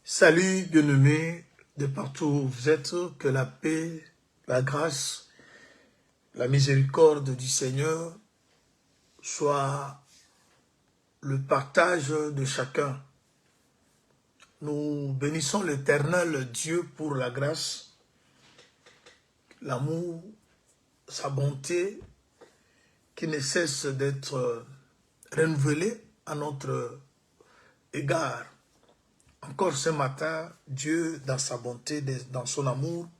Salut bien-aimés de partout où vous êtes, que la paix, la grâce, la miséricorde du Seigneur soit le partage de chacun. Nous bénissons l'Éternel Dieu pour la grâce, l'amour, sa bonté qui ne cesse d'être renouvelée à notre égard. Encore ce matin, Dieu, dans sa bonté, dans son amour,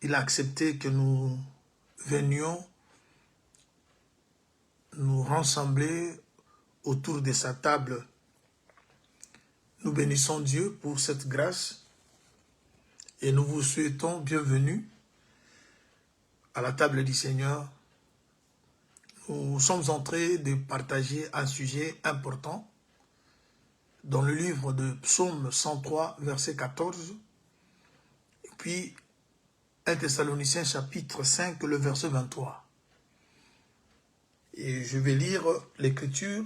il a accepté que nous venions nous rassembler autour de sa table. Nous bénissons Dieu pour cette grâce et nous vous souhaitons bienvenue à la table du Seigneur. Nous sommes en train de partager un sujet important dans le livre de Psaume 103, verset 14, et puis 1 Thessaloniciens chapitre 5, le verset 23. Et je vais lire l'écriture,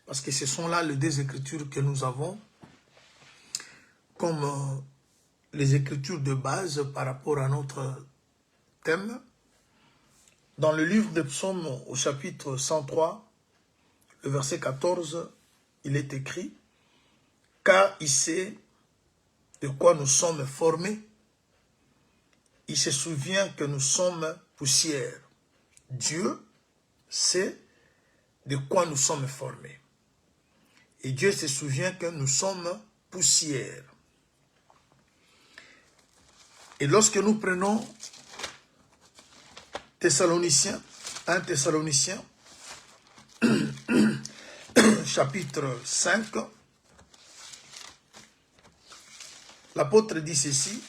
parce que ce sont là les deux écritures que nous avons, comme les écritures de base par rapport à notre thème. Dans le livre de Psaume, au chapitre 103, le verset 14, il est écrit « Car il sait de quoi nous sommes formés, il se souvient que nous sommes poussière. » Dieu sait de quoi nous sommes formés. Et Dieu se souvient que nous sommes poussière. Et lorsque nous prenons Thessaloniciens, 1 Thessaloniciens, chapitre 5, l'apôtre dit ceci: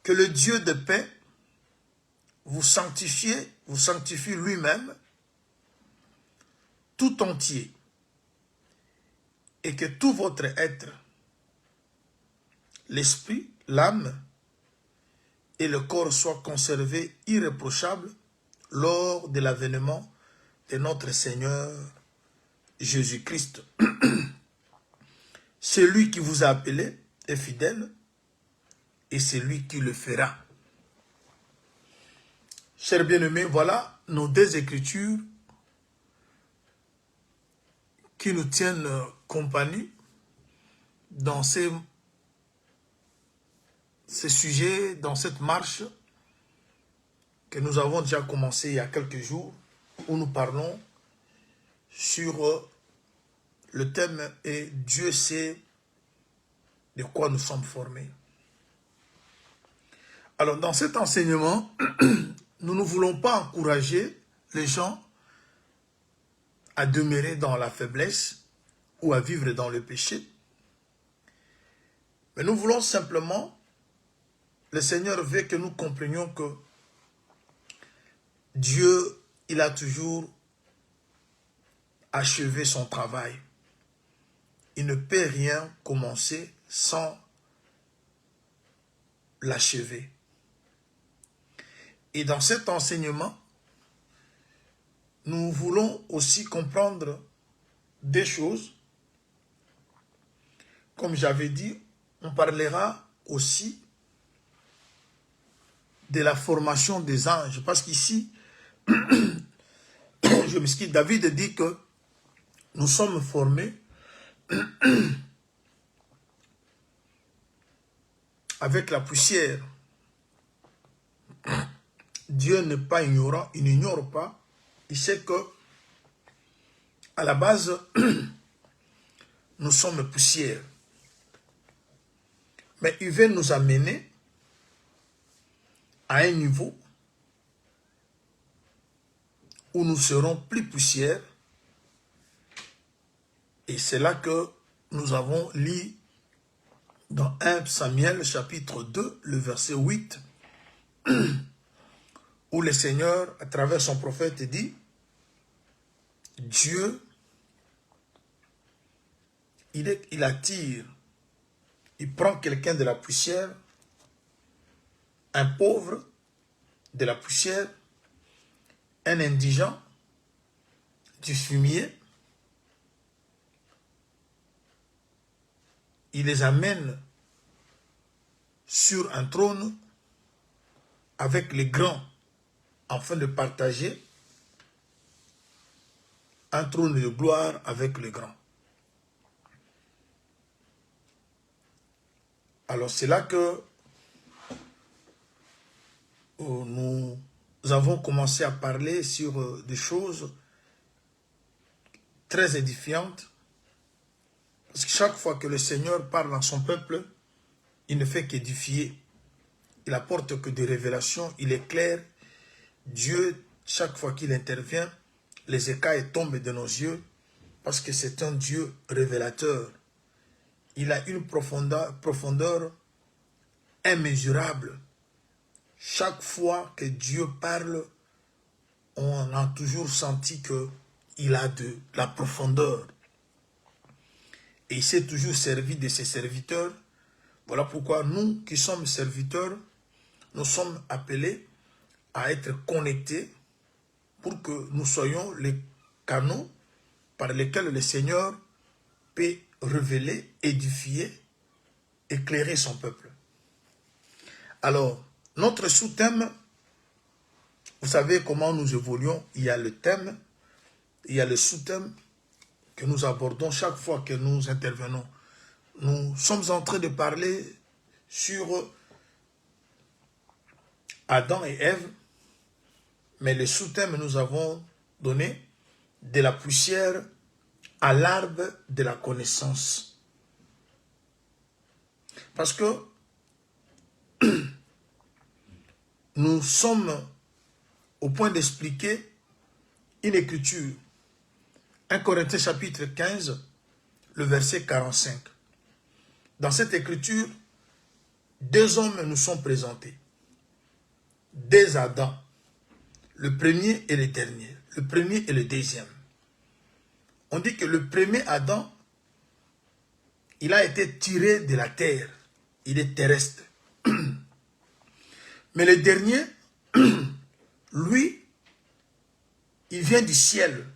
que le Dieu de paix vous sanctifie lui-même tout entier, et que tout votre être, l'esprit, l'âme et le corps soient conservés irréprochables lors de l'avènement de notre Seigneur Jésus-Christ. Celui qui vous a appelé est fidèle, et c'est lui qui le fera. Chers bien-aimés, voilà nos deux écritures qui nous tiennent compagnie dans ces sujets, dans cette marche que nous avons déjà commencé il y a quelques jours, où nous parlons sur le thème « Et Dieu sait de quoi nous sommes formés ». Alors, dans cet enseignement, nous ne voulons pas encourager les gens à demeurer dans la faiblesse ou à vivre dans le péché. Mais nous voulons simplement, le Seigneur veut que nous comprenions que Dieu, il a toujours achevé son travail. Il ne peut rien commencer sans l'achever. Et dans cet enseignement, nous voulons aussi comprendre des choses. Comme j'avais dit, on parlera aussi de la formation des anges. Parce qu'ici, je m'excuse, David dit que nous sommes formés avec la poussière. Dieu n'est pas ignorant, il n'ignore pas. Il sait que, à la base, nous sommes poussière. Mais il veut nous amener à un niveau où nous serons plus poussière. Et c'est là que nous avons lu dans 1 Samuel chapitre 2, le verset 8, où le Seigneur, à travers son prophète, dit, Dieu, il attire, il prend quelqu'un de la poussière, un pauvre de la poussière, un indigent du fumier, il les amène sur un trône avec les grands, afin de partager un trône de gloire avec les grands. Alors c'est là que nous avons commencé à parler sur des choses très édifiantes. Parce que chaque fois que le Seigneur parle à son peuple, il ne fait qu'édifier. Il apporte que des révélations, il éclaire. Dieu, chaque fois qu'il intervient, les écailles tombent de nos yeux parce que c'est un Dieu révélateur. Il a une profondeur immesurable. Chaque fois que Dieu parle, on a toujours senti qu'il a de la profondeur. Et il s'est toujours servi de ses serviteurs. Voilà pourquoi nous qui sommes serviteurs, nous sommes appelés à être connectés pour que nous soyons les canaux par lesquels le Seigneur peut révéler, édifier, éclairer son peuple. Alors, notre sous-thème, vous savez comment nous évoluons, il y a le thème, il y a le sous-thème que nous abordons chaque fois que nous intervenons. Nous sommes en train de parler sur Adam et Ève, mais le sous-thème nous avons donné de la poussière à l'arbre de la connaissance. Parce que nous sommes au point d'expliquer une écriture. 1 Corinthiens chapitre 15, le verset 45. Dans cette écriture, deux hommes nous sont présentés. Deux Adam. Le premier et le dernier. Le premier et le deuxième. On dit que le premier Adam, il a été tiré de la terre. Il est terrestre. Mais le dernier, lui, il vient du ciel.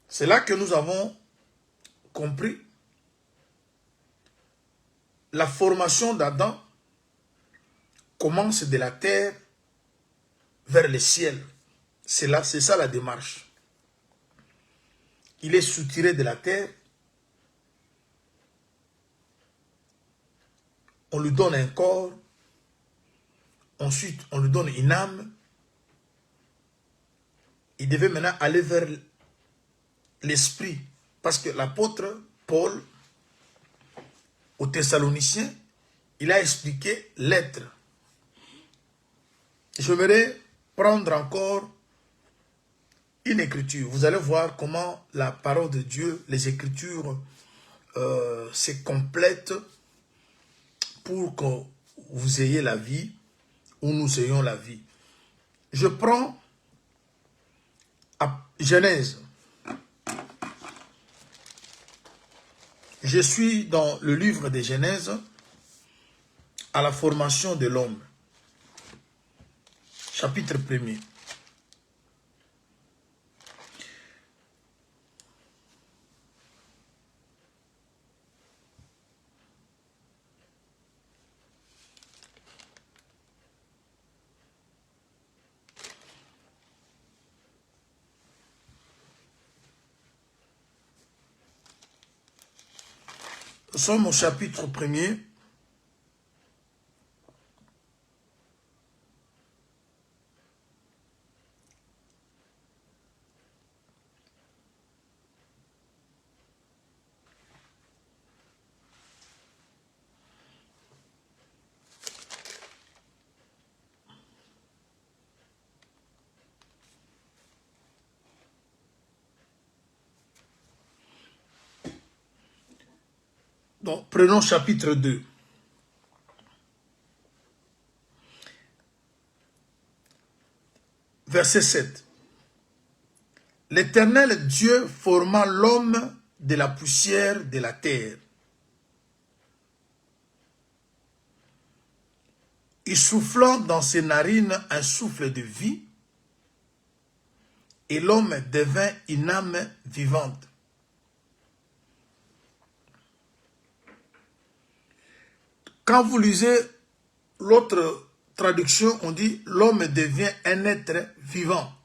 C'est là que nous avons compris la formation d'Adam commence de la terre vers le ciel. C'est ça la démarche. Il est soutiré de la terre. On lui donne un corps. Ensuite, on lui donne une âme. Il devait maintenant aller vers l'esprit. Parce que l'apôtre Paul, aux Thessaloniciens, il a expliqué l'être. J'aimerais prendre encore une écriture. Vous allez voir comment la parole de Dieu, les écritures, se complètent pour que vous ayez la vie ou nous ayons la vie. Je prends à Genèse. Je suis dans le livre de Genèse à la formation de l'homme. Chapitre 1er. sommes au chapitre 1er. Donc, prenons chapitre 2. Verset 7. L'Éternel Dieu forma l'homme de la poussière de la terre. Il souffla dans ses narines un souffle de vie, et l'homme devint une âme vivante. Quand vous lisez l'autre traduction, on dit l'homme devient un être vivant.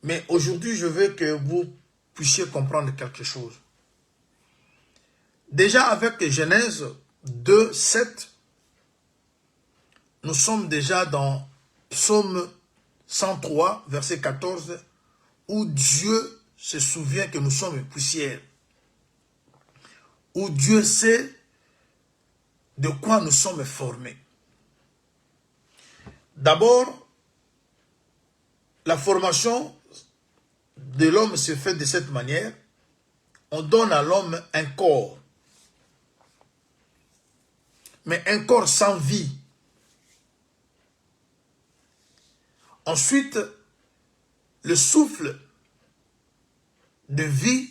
Mais aujourd'hui, je veux que vous puissiez comprendre quelque chose. Déjà avec Genèse 2, 7, nous sommes déjà dans Psaume 103, verset 14, où Dieu se souvient que nous sommes poussière. Où Dieu sait de quoi nous sommes formés. D'abord, la formation de l'homme se fait de cette manière. On donne à l'homme un corps. Mais un corps sans vie. Ensuite, le souffle de vie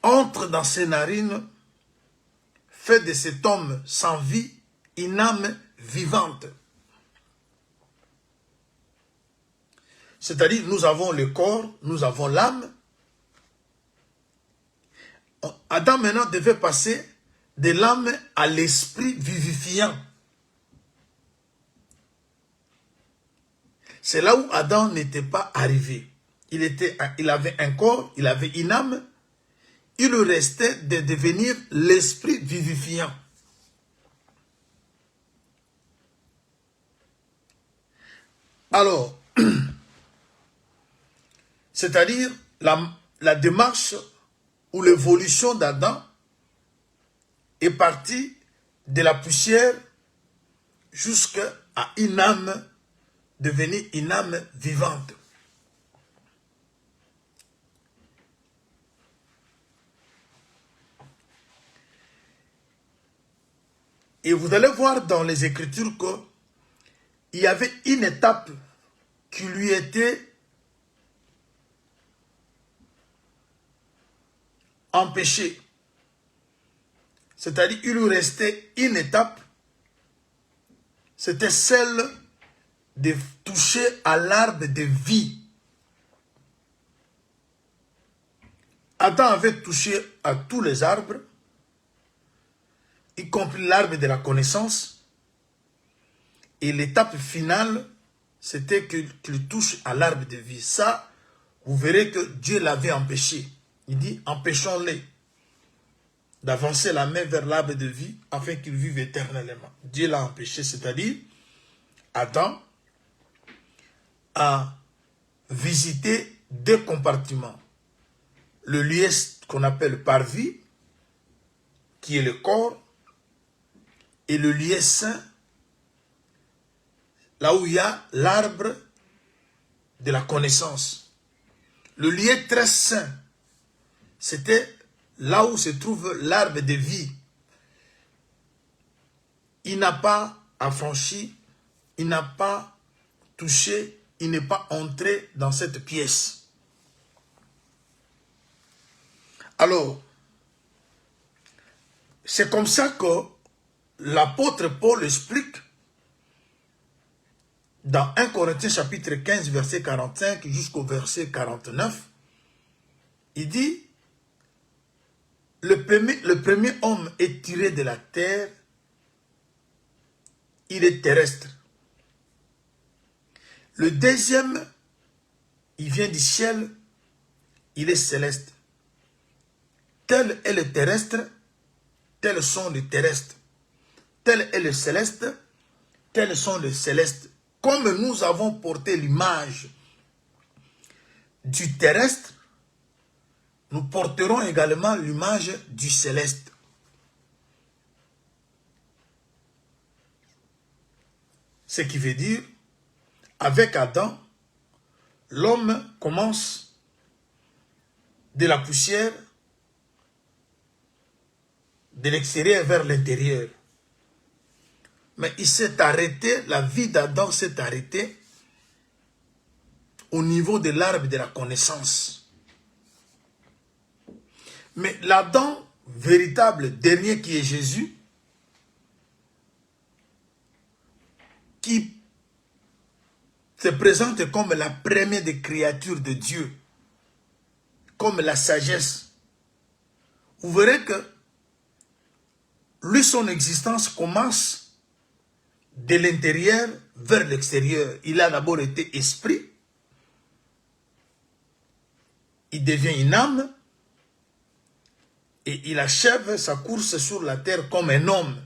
entre dans ses narines, fait de cet homme sans vie une âme vivante. C'est-à-dire, nous avons le corps, nous avons l'âme. Adam maintenant devait passer de l'âme à l'esprit vivifiant. C'est là où Adam n'était pas arrivé. Il avait un corps, il avait une âme. Il lui restait de devenir l'esprit vivifiant. Alors, c'est-à-dire la démarche ou l'évolution d'Adam est partie de la poussière jusqu'à une âme, devenir une âme vivante. Et vous allez voir dans les Écritures qu'il y avait une étape qui lui était empêchée. C'est-à-dire qu'il lui restait une étape, c'était celle de toucher à l'arbre de vie. Adam avait touché à tous les arbres, y compris l'arbre de la connaissance. Et l'étape finale, c'était qu'il touche à l'arbre de vie. Ça, vous verrez que Dieu l'avait empêché. Il dit, empêchons-les d'avancer la main vers l'arbre de vie afin qu'il vive éternellement. Dieu l'a empêché, c'est-à-dire, Adam a visité deux compartiments. Le lieu qu'on appelle parvis, qui est le corps, et le lieu saint, là où il y a l'arbre de la connaissance. Le lieu très saint, c'était là où se trouve l'arbre de vie. Il n'a pas affranchi, il n'a pas touché, il n'est pas entré dans cette pièce. Alors, c'est comme ça que l'apôtre Paul explique dans 1 Corinthiens chapitre 15, verset 45 jusqu'au verset 49, il dit, le premier homme est tiré de la terre, il est terrestre. Le deuxième, il vient du ciel, il est céleste. Tel est le terrestre, tels sont les terrestres. Tel est le céleste, tels sont les célestes. Comme nous avons porté l'image du terrestre, nous porterons également l'image du céleste. Ce qui veut dire, avec Adam, l'homme commence de la poussière, de l'extérieur vers l'intérieur. Mais il s'est arrêté, la vie d'Adam s'est arrêtée au niveau de l'arbre de la connaissance. Mais l'Adam véritable, dernier qui est Jésus, qui se présente comme la première des créatures de Dieu, comme la sagesse. Vous verrez que lui, son existence commence de l'intérieur vers l'extérieur. Il a d'abord été esprit, il devient une âme, et il achève sa course sur la terre comme un homme.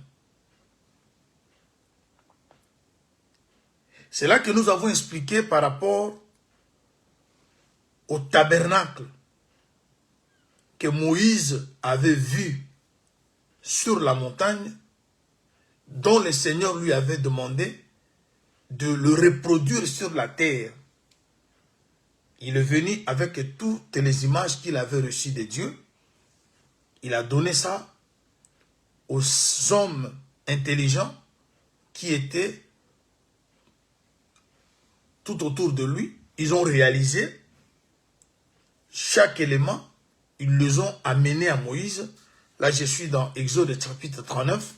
C'est là que nous avons expliqué par rapport au tabernacle que Moïse avait vu sur la montagne, dont le Seigneur lui avait demandé de le reproduire sur la terre. Il est venu avec toutes les images qu'il avait reçues de Dieu. Il a donné ça aux hommes intelligents qui étaient tout autour de lui. Ils ont réalisé chaque élément. Ils les ont amenés à Moïse. Là, je suis dans Exode chapitre 39.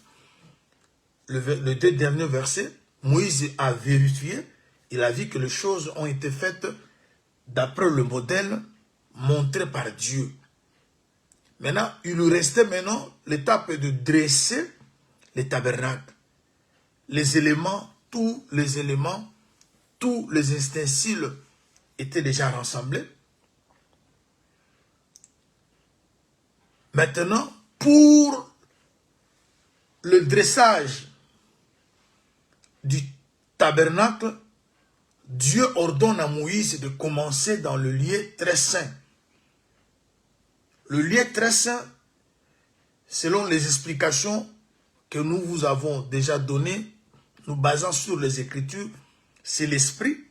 Le deux derniers versets. Moïse a vérifié. Il a vu que les choses ont été faites d'après le modèle montré par Dieu. Maintenant, il lui restait maintenant l'étape de dresser les tabernacles. Les éléments, tous les ustensiles étaient déjà rassemblés. Maintenant, pour le dressage du tabernacle, Dieu ordonne à Moïse de commencer dans le lieu très saint. Le lieu très saint, selon les explications que nous vous avons déjà données, nous basant sur les Écritures, c'est l'esprit.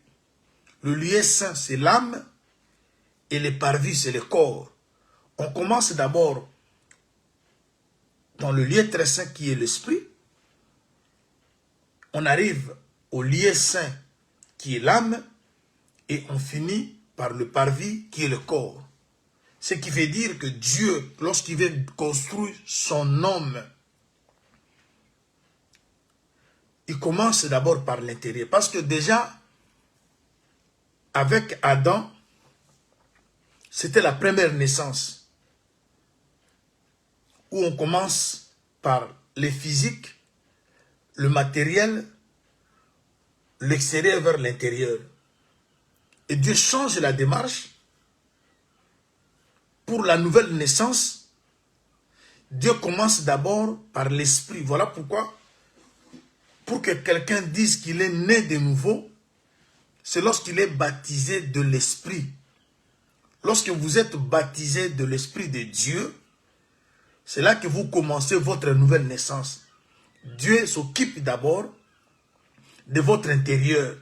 Le lieu saint, c'est l'âme. Et les parvis, c'est le corps. On commence d'abord dans le lieu très saint qui est l'esprit. On arrive au lieu saint qui est l'âme. Et on finit par le parvis qui est le corps. Ce qui veut dire que Dieu, lorsqu'il veut construire son homme, il commence d'abord par l'intérieur. Parce que déjà, avec Adam, c'était la première naissance. Où on commence par le physique, le matériel, l'extérieur vers l'intérieur. Et Dieu change la démarche. Pour la nouvelle naissance, Dieu commence d'abord par l'esprit. Voilà pourquoi, pour que quelqu'un dise qu'il est né de nouveau, c'est lorsqu'il est baptisé de l'esprit. Lorsque vous êtes baptisé de l'esprit de Dieu, c'est là que vous commencez votre nouvelle naissance. Dieu s'occupe d'abord de votre intérieur.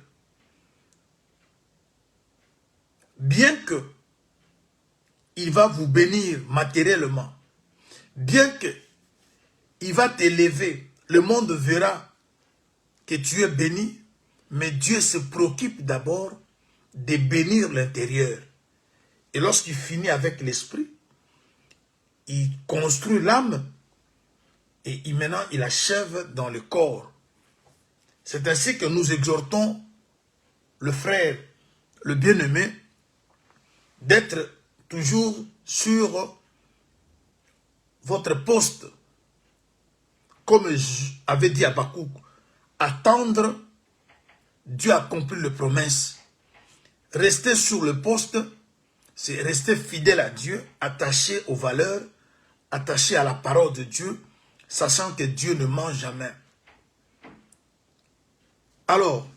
Bien que il va vous bénir matériellement, bien que il va t'élever, le monde verra que tu es béni, mais Dieu se préoccupe d'abord de bénir l'intérieur. Et lorsqu'il finit avec l'esprit, il construit l'âme et maintenant il achève dans le corps. C'est ainsi que nous exhortons le frère, le bien-aimé, d'être toujours sur votre poste. Comme avait dit Habakkuk, attendre, Dieu accomplit les promesses. Restez sur le poste, c'est rester fidèle à Dieu, attaché aux valeurs, attaché à la parole de Dieu, sachant que Dieu ne ment jamais. Alors,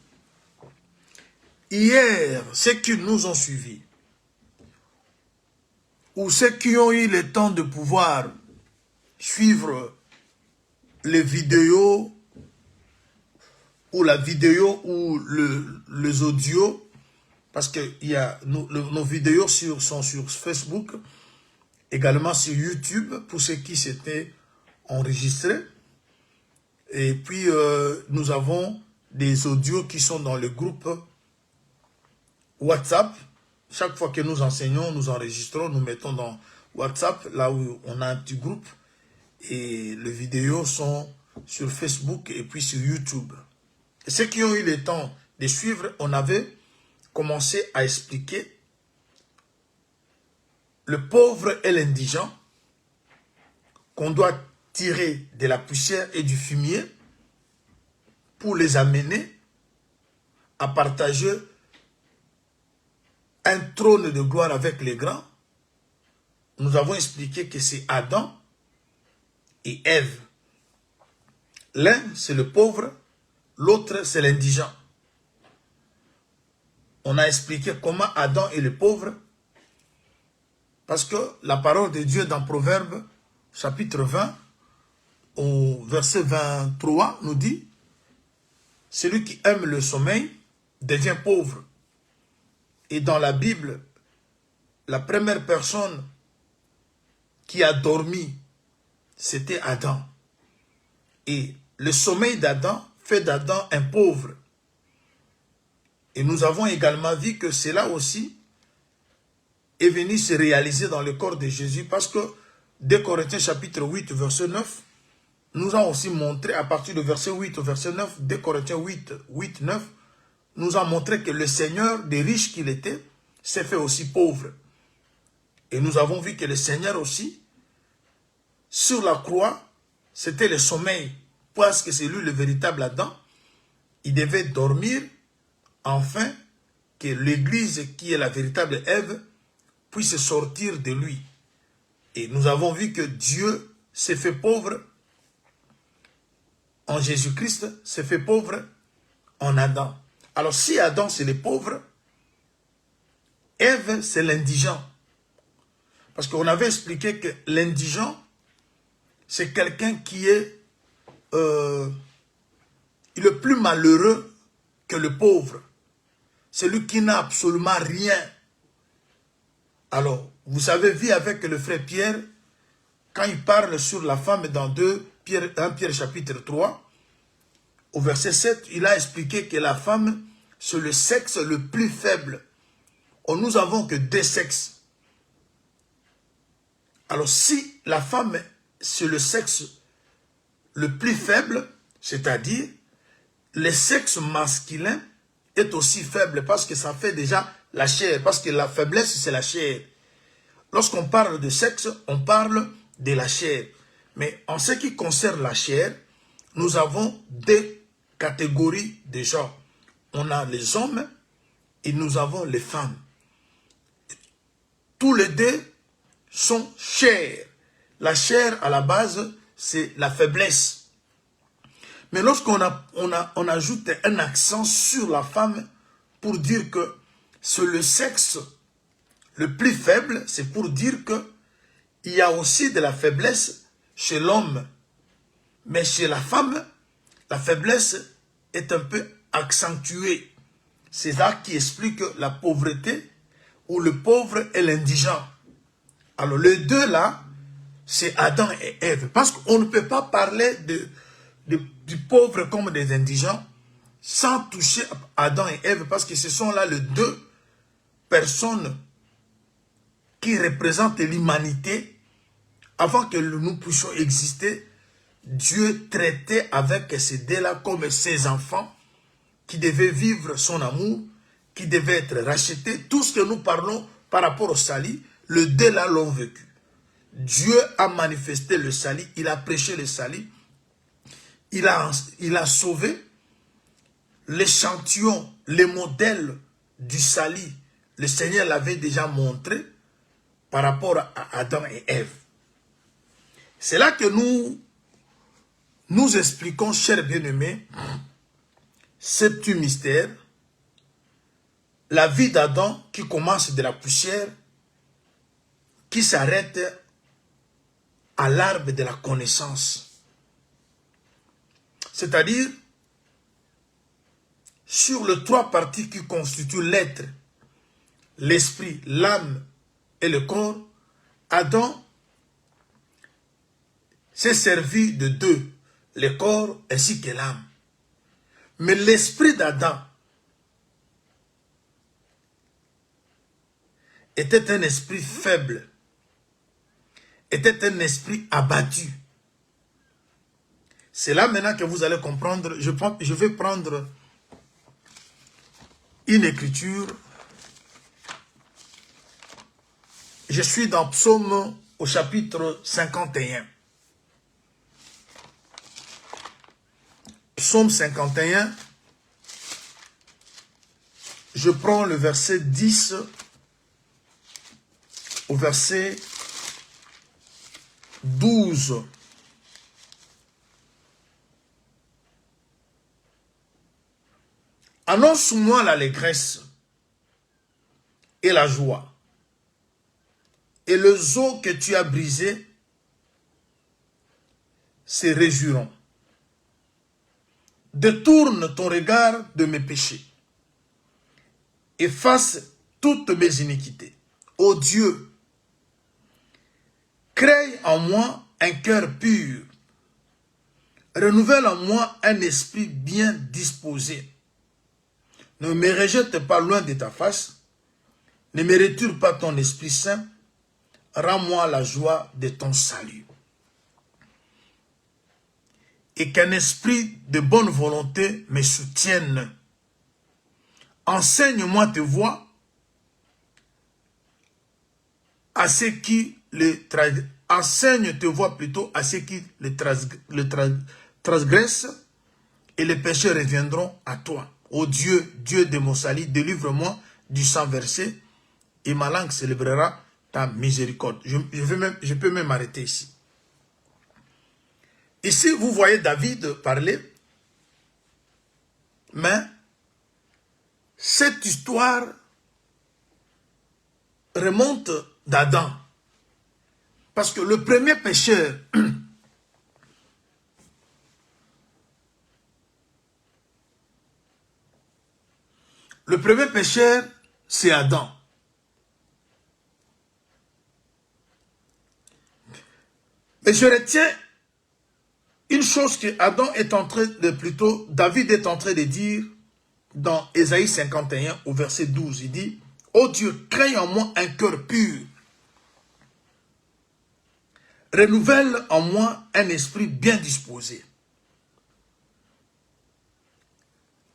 hier, ceux qui nous ont suivis, ou ceux qui ont eu le temps de pouvoir suivre les vidéos, ou la vidéo, ou les audios, parce que nos vidéos sont sur Facebook, également sur YouTube, pour ceux qui s'étaient enregistrés. Et puis, nous avons des audios qui sont dans le groupe WhatsApp. Chaque fois que nous enseignons, nous enregistrons, nous mettons dans WhatsApp, là où on a un petit groupe. Et les vidéos sont sur Facebook et puis sur YouTube. Et ceux qui ont eu le temps de suivre, on avait commencé à expliquer le pauvre et l'indigent qu'on doit tirer de la poussière et du fumier pour les amener à partager un trône de gloire avec les grands. Nous avons expliqué que c'est Adam et Ève. L'un, c'est le pauvre, l'autre, c'est l'indigent. On a expliqué comment Adam est le pauvre, parce que la parole de Dieu dans Proverbes, chapitre 20, au verset 23, nous dit « Celui qui aime le sommeil devient pauvre ». Et dans la Bible, la première personne qui a dormi, c'était Adam. Et le sommeil d'Adam fait d'Adam un pauvre. Et nous avons également vu que cela aussi est venu se réaliser dans le corps de Jésus, parce que 2 Corinthiens chapitre 8, verset 9, nous a aussi montré, à partir du verset 8 au verset 9, 2 Corinthiens 8, 9, nous a montré que le Seigneur, des riches qu'il était, s'est fait aussi pauvre. Et nous avons vu que le Seigneur aussi, sur la croix, c'était le sommeil, parce que c'est lui le véritable Adam. Il devait dormir, afin que l'Église, qui est la véritable Ève, puisse sortir de lui. Et nous avons vu que Dieu s'est fait pauvre en Jésus-Christ, s'est fait pauvre en Adam. Alors si Adam c'est le pauvre, Ève c'est l'indigent. Parce qu'on avait expliqué que l'indigent, c'est quelqu'un qui est le plus malheureux que le pauvre. Celui qui n'a absolument rien. Alors, vous avez vu avec le frère Pierre, quand il parle sur la femme dans 1 Pierre chapitre 3, au verset 7, il a expliqué que la femme, c'est le sexe le plus faible. Or, nous n'avons que 2 sexes. Alors, si la femme, c'est le sexe le plus faible, c'est-à-dire, le sexe masculin est aussi faible, parce que ça fait déjà la chair, parce que la faiblesse, c'est la chair. Lorsqu'on parle de sexe, on parle de la chair. Mais en ce qui concerne la chair, nous avons 2 catégories de gens. On a les hommes et nous avons les femmes. Tous les deux sont chairs. La chair, à la base, c'est la faiblesse. Mais lorsqu'on on ajoute un accent sur la femme pour dire que c'est le sexe le plus faible, c'est pour dire que il y a aussi de la faiblesse chez l'homme. Mais chez la femme, la faiblesse est un peu accentuée. C'est ça qui explique la pauvreté, ou le pauvre et l'indigent. Alors les deux là, c'est Adam et Ève. Parce qu'on ne peut pas parler du pauvre comme des indigents sans toucher Adam et Ève, parce que ce sont là les 2 personnes qui représentent l'humanité. Avant que nous puissions exister, Dieu traitait avec ces 2-là comme ses enfants qui devaient vivre son amour, qui devaient être rachetés. Tout ce que nous parlons par rapport au salut, les 2-là l'ont vécu. Dieu a manifesté le salut, il a prêché le salut, il a sauvé l'échantillon, les modèles du salut, le Seigneur l'avait déjà montré par rapport à Adam et Ève. C'est là que nous expliquons, chers bien-aimés, ce petit mystère, la vie d'Adam qui commence de la poussière, qui s'arrête à l'arbre de la connaissance. C'est-à-dire, sur les trois parties qui constituent l'être, l'esprit, l'âme et le corps, Adam s'est servi de deux, le corps ainsi que l'âme. Mais l'esprit d'Adam était un esprit faible, était un esprit abattu. C'est là maintenant que vous allez comprendre. Je vais prendre une écriture. Je suis dans Psaume au chapitre 51. Psaume 51. Je prends le verset 10 au verset 12. Annonce-moi l'allégresse et la joie, et les os que tu as brisés se réjouiront. Détourne ton regard de mes péchés, efface toutes mes iniquités. Ô Dieu, crée en moi un cœur pur, renouvelle en moi un esprit bien disposé. Ne me rejette pas loin de ta face, ne me retire pas ton Esprit Saint, rends-moi la joie de ton salut. Et qu'un esprit de bonne volonté me soutienne. Enseigne-moi tes voies à ceux qui les enseigne tes voies plutôt à ceux qui les transgressent, et les péchés reviendront à toi. Ô Dieu, Dieu de mon salut, délivre-moi du sang versé, et ma langue célébrera ta miséricorde. Je peux même arrêter ici. Ici, vous voyez David parler, mais cette histoire remonte d'Adam. Parce que le premier pécheur, c'est Adam. Et je retiens une chose que David est en train de dire dans Ésaïe 51 au verset 12. Il dit, « Ô Dieu, crée en moi un cœur pur. Renouvelle en moi un esprit bien disposé. »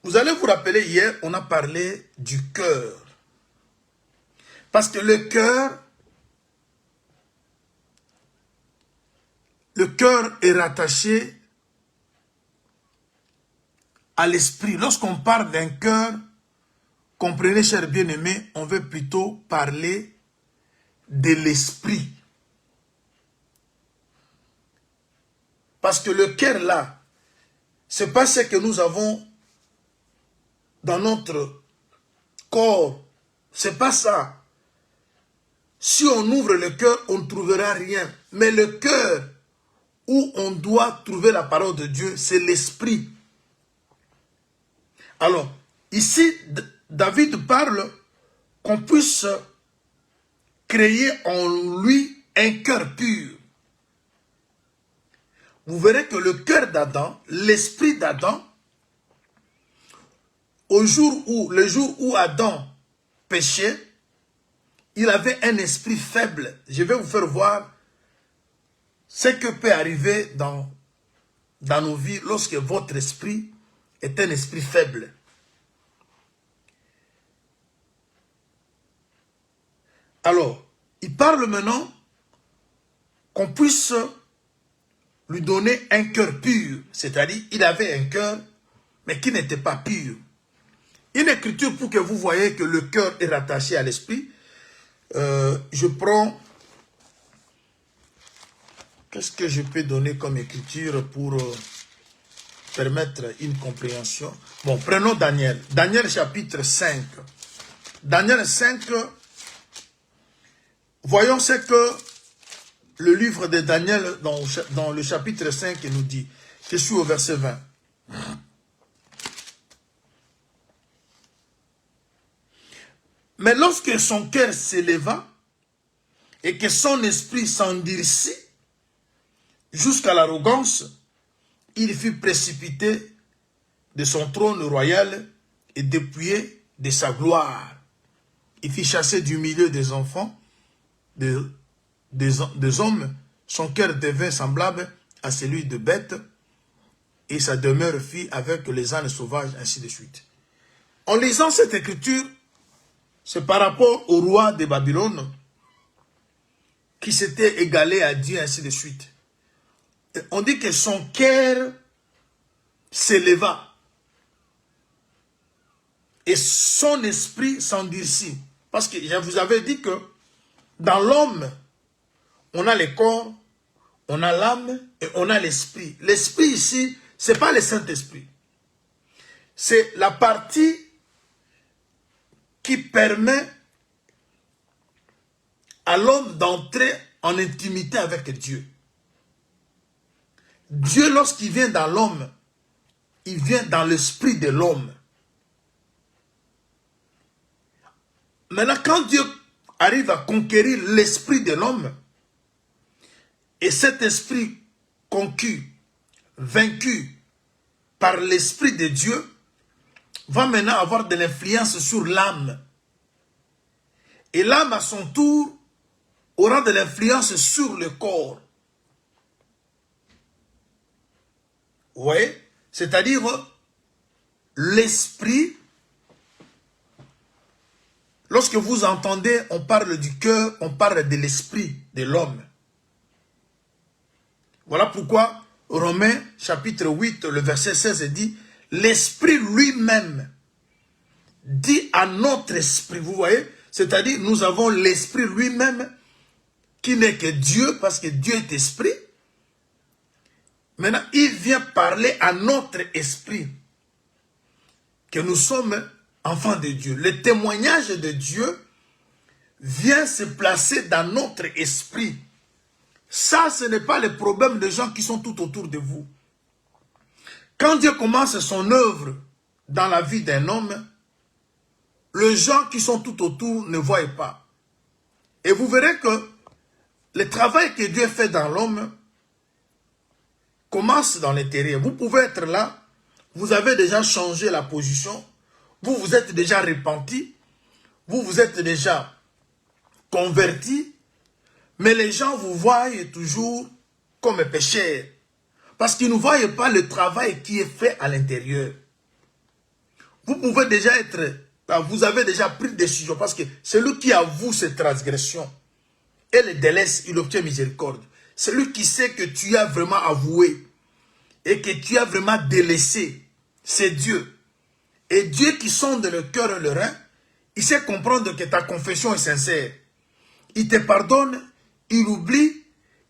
Vous allez vous rappeler, hier, on a parlé du cœur. Parce que le cœur est rattaché à l'esprit. Lorsqu'on parle d'un cœur, comprenez, chers bien-aimés, on veut plutôt parler de l'esprit. Parce que le cœur là, ce n'est pas ce que nous avons dans notre corps. Ce n'est pas ça. Si on ouvre le cœur, on ne trouvera rien. Mais le cœur où on doit trouver la parole de Dieu, c'est l'esprit. Alors, ici, David parle qu'on puisse créer en lui un cœur pur. Vous verrez que le cœur d'Adam, l'esprit d'Adam, le jour où Adam péchait, il avait un esprit faible. Je vais vous faire voir ce que peut arriver dans nos vies lorsque votre esprit est un esprit faible. Alors, il parle maintenant qu'on puisse lui donner un cœur pur. C'est-à-dire, il avait un cœur, mais qui n'était pas pur. Une écriture pour que vous voyez que le cœur est rattaché à l'esprit. Je prends... Qu'est-ce que je peux donner comme écriture pour permettre une compréhension? Bon, prenons Daniel. Daniel chapitre 5. Daniel 5, voyons ce que le livre de Daniel dans le chapitre 5 nous dit. Je suis au verset 20. Mais lorsque son cœur s'éleva et que son esprit s'endurcit jusqu'à l'arrogance, il fut précipité de son trône royal et dépouillé de sa gloire. Il fut chassé du milieu des enfants, des hommes. Son cœur devint semblable à celui de bêtes et sa demeure fut avec les ânes sauvages, ainsi de suite. En lisant cette écriture, c'est par rapport au roi de Babylone qui s'était égalé à Dieu, ainsi de suite. Et on dit que son cœur s'éleva et son esprit s'endurcit. Parce que je vous avais dit que dans l'homme, on a le corps, on a l'âme et on a l'esprit. L'esprit ici, ce n'est pas le Saint-Esprit. C'est la partie qui permet à l'homme d'entrer en intimité avec Dieu. Dieu, lorsqu'il vient dans l'homme, il vient dans l'esprit de l'homme. Maintenant, quand Dieu arrive à conquérir l'esprit de l'homme, et cet esprit conquis, vaincu par l'esprit de Dieu, va maintenant avoir de l'influence sur l'âme. Et l'âme, à son tour, aura de l'influence sur le corps. Vous voyez? C'est-à-dire, l'esprit, lorsque vous entendez, on parle du cœur, on parle de l'esprit de l'homme. Voilà pourquoi Romains chapitre 8, le verset 16 dit, l'esprit lui-même dit à notre esprit, vous voyez, c'est-à-dire nous avons l'esprit lui-même qui n'est que Dieu, parce que Dieu est esprit. Maintenant, il vient parler à notre esprit que nous sommes enfants de Dieu. Le témoignage de Dieu vient se placer dans notre esprit. Ça, ce n'est pas le problème des gens qui sont tout autour de vous. Quand Dieu commence son œuvre dans la vie d'un homme, les gens qui sont tout autour ne voient pas. Et vous verrez que le travail que Dieu fait dans l'homme commence dans l'intérieur. Vous pouvez être là, vous avez déjà changé la position, vous vous êtes déjà repenti, vous vous êtes déjà converti, mais les gens vous voient toujours comme pécheurs. Parce qu'ils ne voient pas le travail qui est fait à l'intérieur. Vous pouvez déjà être, vous avez déjà pris décision, parce que celui qui avoue ses transgressions et les délaisse, il obtient miséricorde. Celui qui sait que tu as vraiment avoué et que tu as vraiment délaissé, c'est Dieu. Et Dieu qui sonde le cœur et le rein, il sait comprendre que ta confession est sincère. Il te pardonne, il oublie,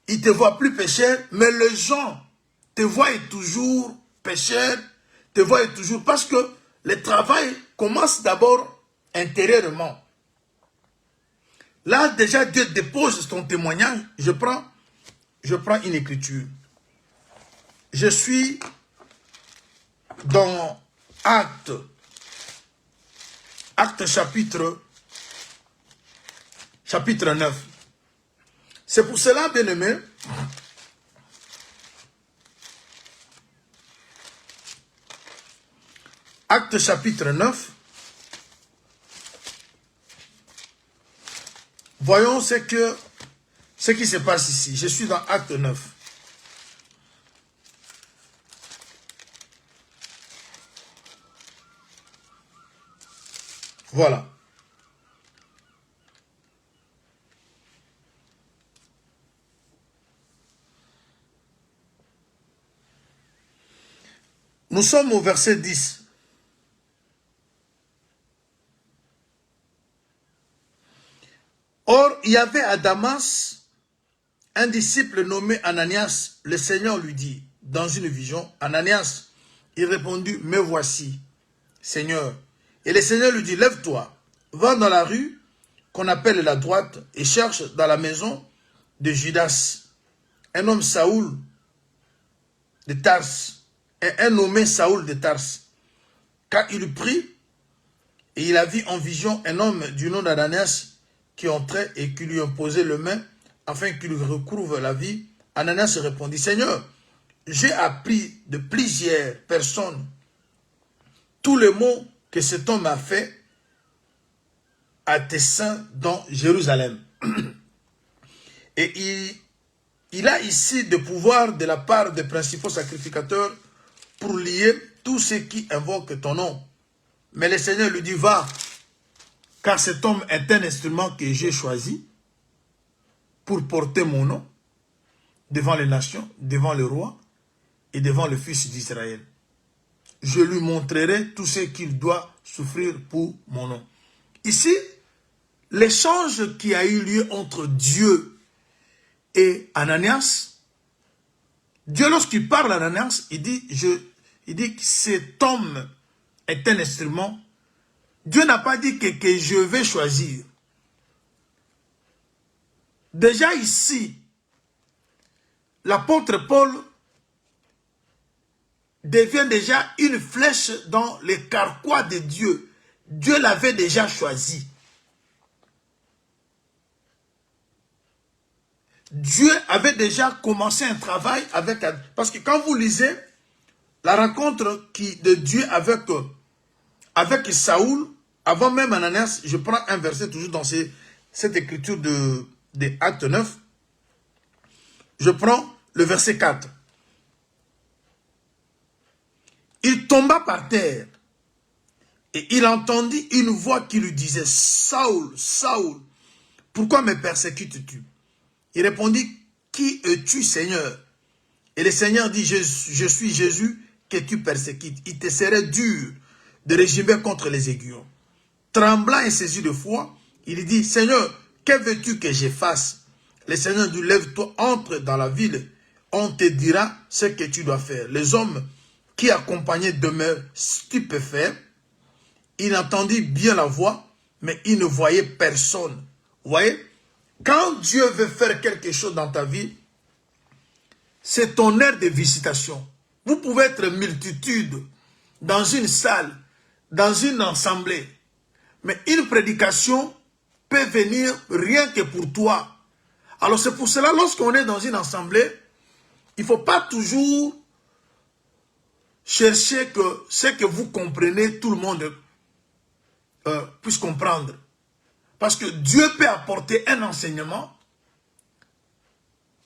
il ne te voit plus pécheur, mais les gens te voient toujours pécheur, te voient toujours, parce que le travail commence d'abord intérieurement. Là, déjà, Dieu dépose ton témoignage. Je prends une écriture. Je suis dans Actes chapitre 9. C'est pour cela, bien-aimé, Actes chapitre 9, voyons ce qui se passe ici. Je suis dans Acte 9. Voilà. Nous sommes au verset 10. il y avait à Damas un disciple nommé Ananias. Le Seigneur lui dit, dans une vision, Ananias, il répondit, me voici, Seigneur. Et le Seigneur lui dit, lève-toi, va dans la rue qu'on appelle la droite et cherche dans la maison de Judas, un homme Saoul de Tars, un nommé Saoul de Tars. Car il prit et il a vu en vision un homme du nom d'Ananias qui entrait et qui lui imposait les mains afin qu'il recouvre la vie. Ananias répondit, Seigneur, j'ai appris de plusieurs personnes tous les mots que cet homme a fait à tes saints dans Jérusalem. Et il a ici de pouvoir de la part des principaux sacrificateurs pour lier tous ceux qui invoquent ton nom. Mais le Seigneur lui dit, va, car cet homme est un instrument que j'ai choisi pour porter mon nom devant les nations, devant le roi et devant le fils d'Israël. Je lui montrerai tout ce qu'il doit souffrir pour mon nom. Ici, l'échange qui a eu lieu entre Dieu et Ananias, Dieu lorsqu'il parle à Ananias, il dit que cet homme est un instrument. Dieu n'a pas dit que je vais choisir. Déjà ici, l'apôtre Paul devient déjà une flèche dans les carquois de Dieu. Dieu l'avait déjà choisi. Dieu avait déjà commencé un travail avec... Parce que quand vous lisez la rencontre de Dieu avec Saoul, avant même Ananias, je prends un verset toujours dans cette écriture de Acte 9. Je prends le verset 4. Il tomba par terre et il entendit une voix qui lui disait, Saoul, Saoul, pourquoi me persécutes-tu? Il répondit, qui es-tu, Seigneur? Et le Seigneur dit, je suis Jésus que tu persécutes. Il te serait dur de régimer contre les aiguillons. Tremblant et saisi de foi, il dit, Seigneur, que veux-tu que je fasse? Le Seigneur dit, lève-toi, entre dans la ville, on te dira ce que tu dois faire. Les hommes qui accompagnaient demeurent stupéfaits. Il entendit bien la voix, mais il ne voyait personne. Vous voyez? Quand Dieu veut faire quelque chose dans ta vie, c'est ton aire de visitation. Vous pouvez être multitude dans une salle, dans une assemblée. Mais une prédication peut venir rien que pour toi. Alors c'est pour cela, lorsqu'on est dans une assemblée, il ne faut pas toujours chercher que ce que vous comprenez, tout le monde puisse comprendre. Parce que Dieu peut apporter un enseignement.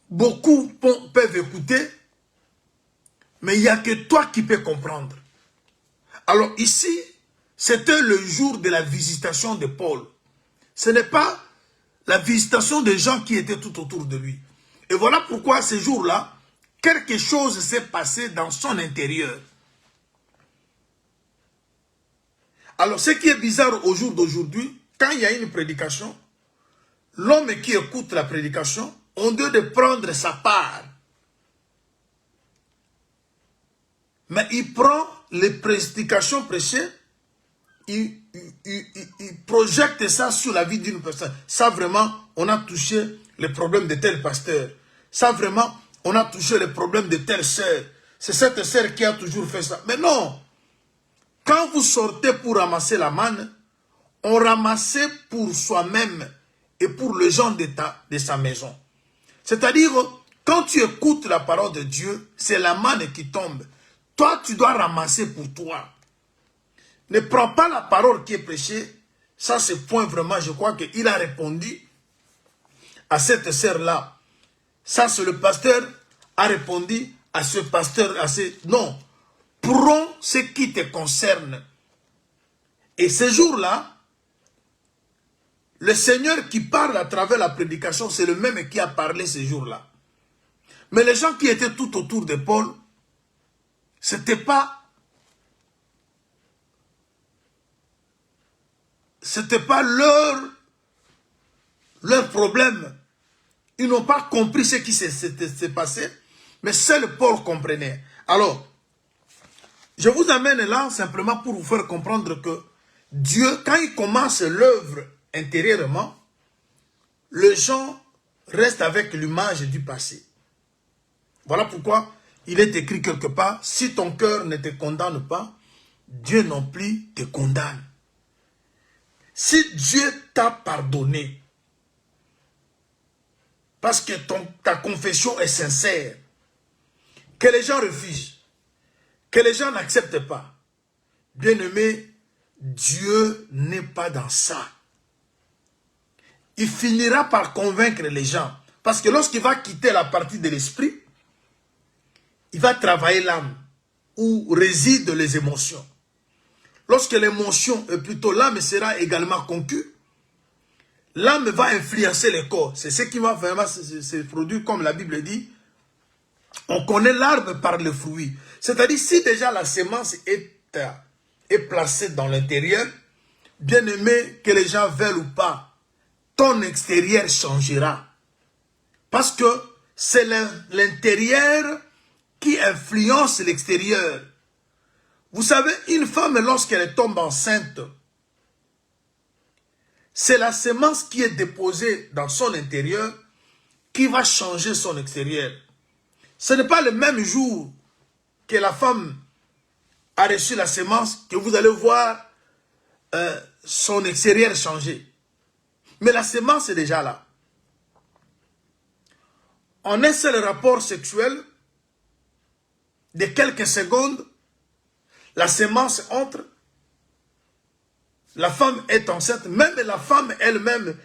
Beaucoup peuvent écouter, mais il n'y a que toi qui peux comprendre. Alors ici, c'était le jour de la visitation de Paul. Ce n'est pas la visitation des gens qui étaient tout autour de lui. Et voilà pourquoi ce jour-là, quelque chose s'est passé dans son intérieur. Alors ce qui est bizarre au jour d'aujourd'hui, quand il y a une prédication, l'homme qui écoute la prédication, on doit de prendre sa part. Mais il prend les prédications prêchées, il projette ça sur la vie d'une personne. Ça vraiment, on a touché les problèmes de tel pasteur. Ça vraiment, on a touché les problèmes de telle sœur. C'est cette sœur qui a toujours fait ça. Mais non. Quand vous sortez pour ramasser la manne, on ramassait pour soi-même et pour les gens de sa maison. C'est-à-dire, quand tu écoutes la parole de Dieu, c'est la manne qui tombe. Toi, tu dois ramasser pour toi. Ne prends pas la parole qui est prêchée. Ça, c'est point vraiment, je crois qu'il a répondu à cette sœur-là. Ça, c'est le pasteur a répondu à ce pasteur. Non, prends ce qui te concerne. Et ce jour-là, le Seigneur qui parle à travers la prédication, c'est le même qui a parlé ce jour-là. Mais les gens qui étaient tout autour de Paul, c'était pas leur leur problème. Ils n'ont pas compris ce qui s'est passé, mais seul Paul comprenait. Alors, je vous amène là simplement pour vous faire comprendre que Dieu, quand il commence l'œuvre intérieurement, les gens restent avec l'image du passé. Voilà pourquoi il est écrit quelque part, si ton cœur ne te condamne pas, Dieu non plus te condamne. Si Dieu t'a pardonné, parce que ta confession est sincère, que les gens refusent, que les gens n'acceptent pas, bien-aimé, Dieu n'est pas dans ça. Il finira par convaincre les gens. Parce que lorsqu'il va quitter la partie de l'esprit, il va travailler l'âme, où résident les émotions. Lorsque l'émotion, plutôt l'âme sera également conquue, l'âme va influencer le corps. C'est ce qui va vraiment se produire, comme la Bible dit. On connaît l'arbre par le fruit. C'est-à-dire, si déjà la semence est placée dans l'intérieur, bien aimé, que les gens veulent ou pas, ton extérieur changera. Parce que c'est l'intérieur qui influence l'extérieur. Vous savez, une femme, lorsqu'elle tombe enceinte, c'est la semence qui est déposée dans son intérieur qui va changer son extérieur. Ce n'est pas le même jour que la femme a reçu la semence que vous allez voir son extérieur changer. Mais la semence est déjà là. En un seul rapport sexuel, de quelques secondes, la semence entre, la femme est enceinte, même la femme elle-même,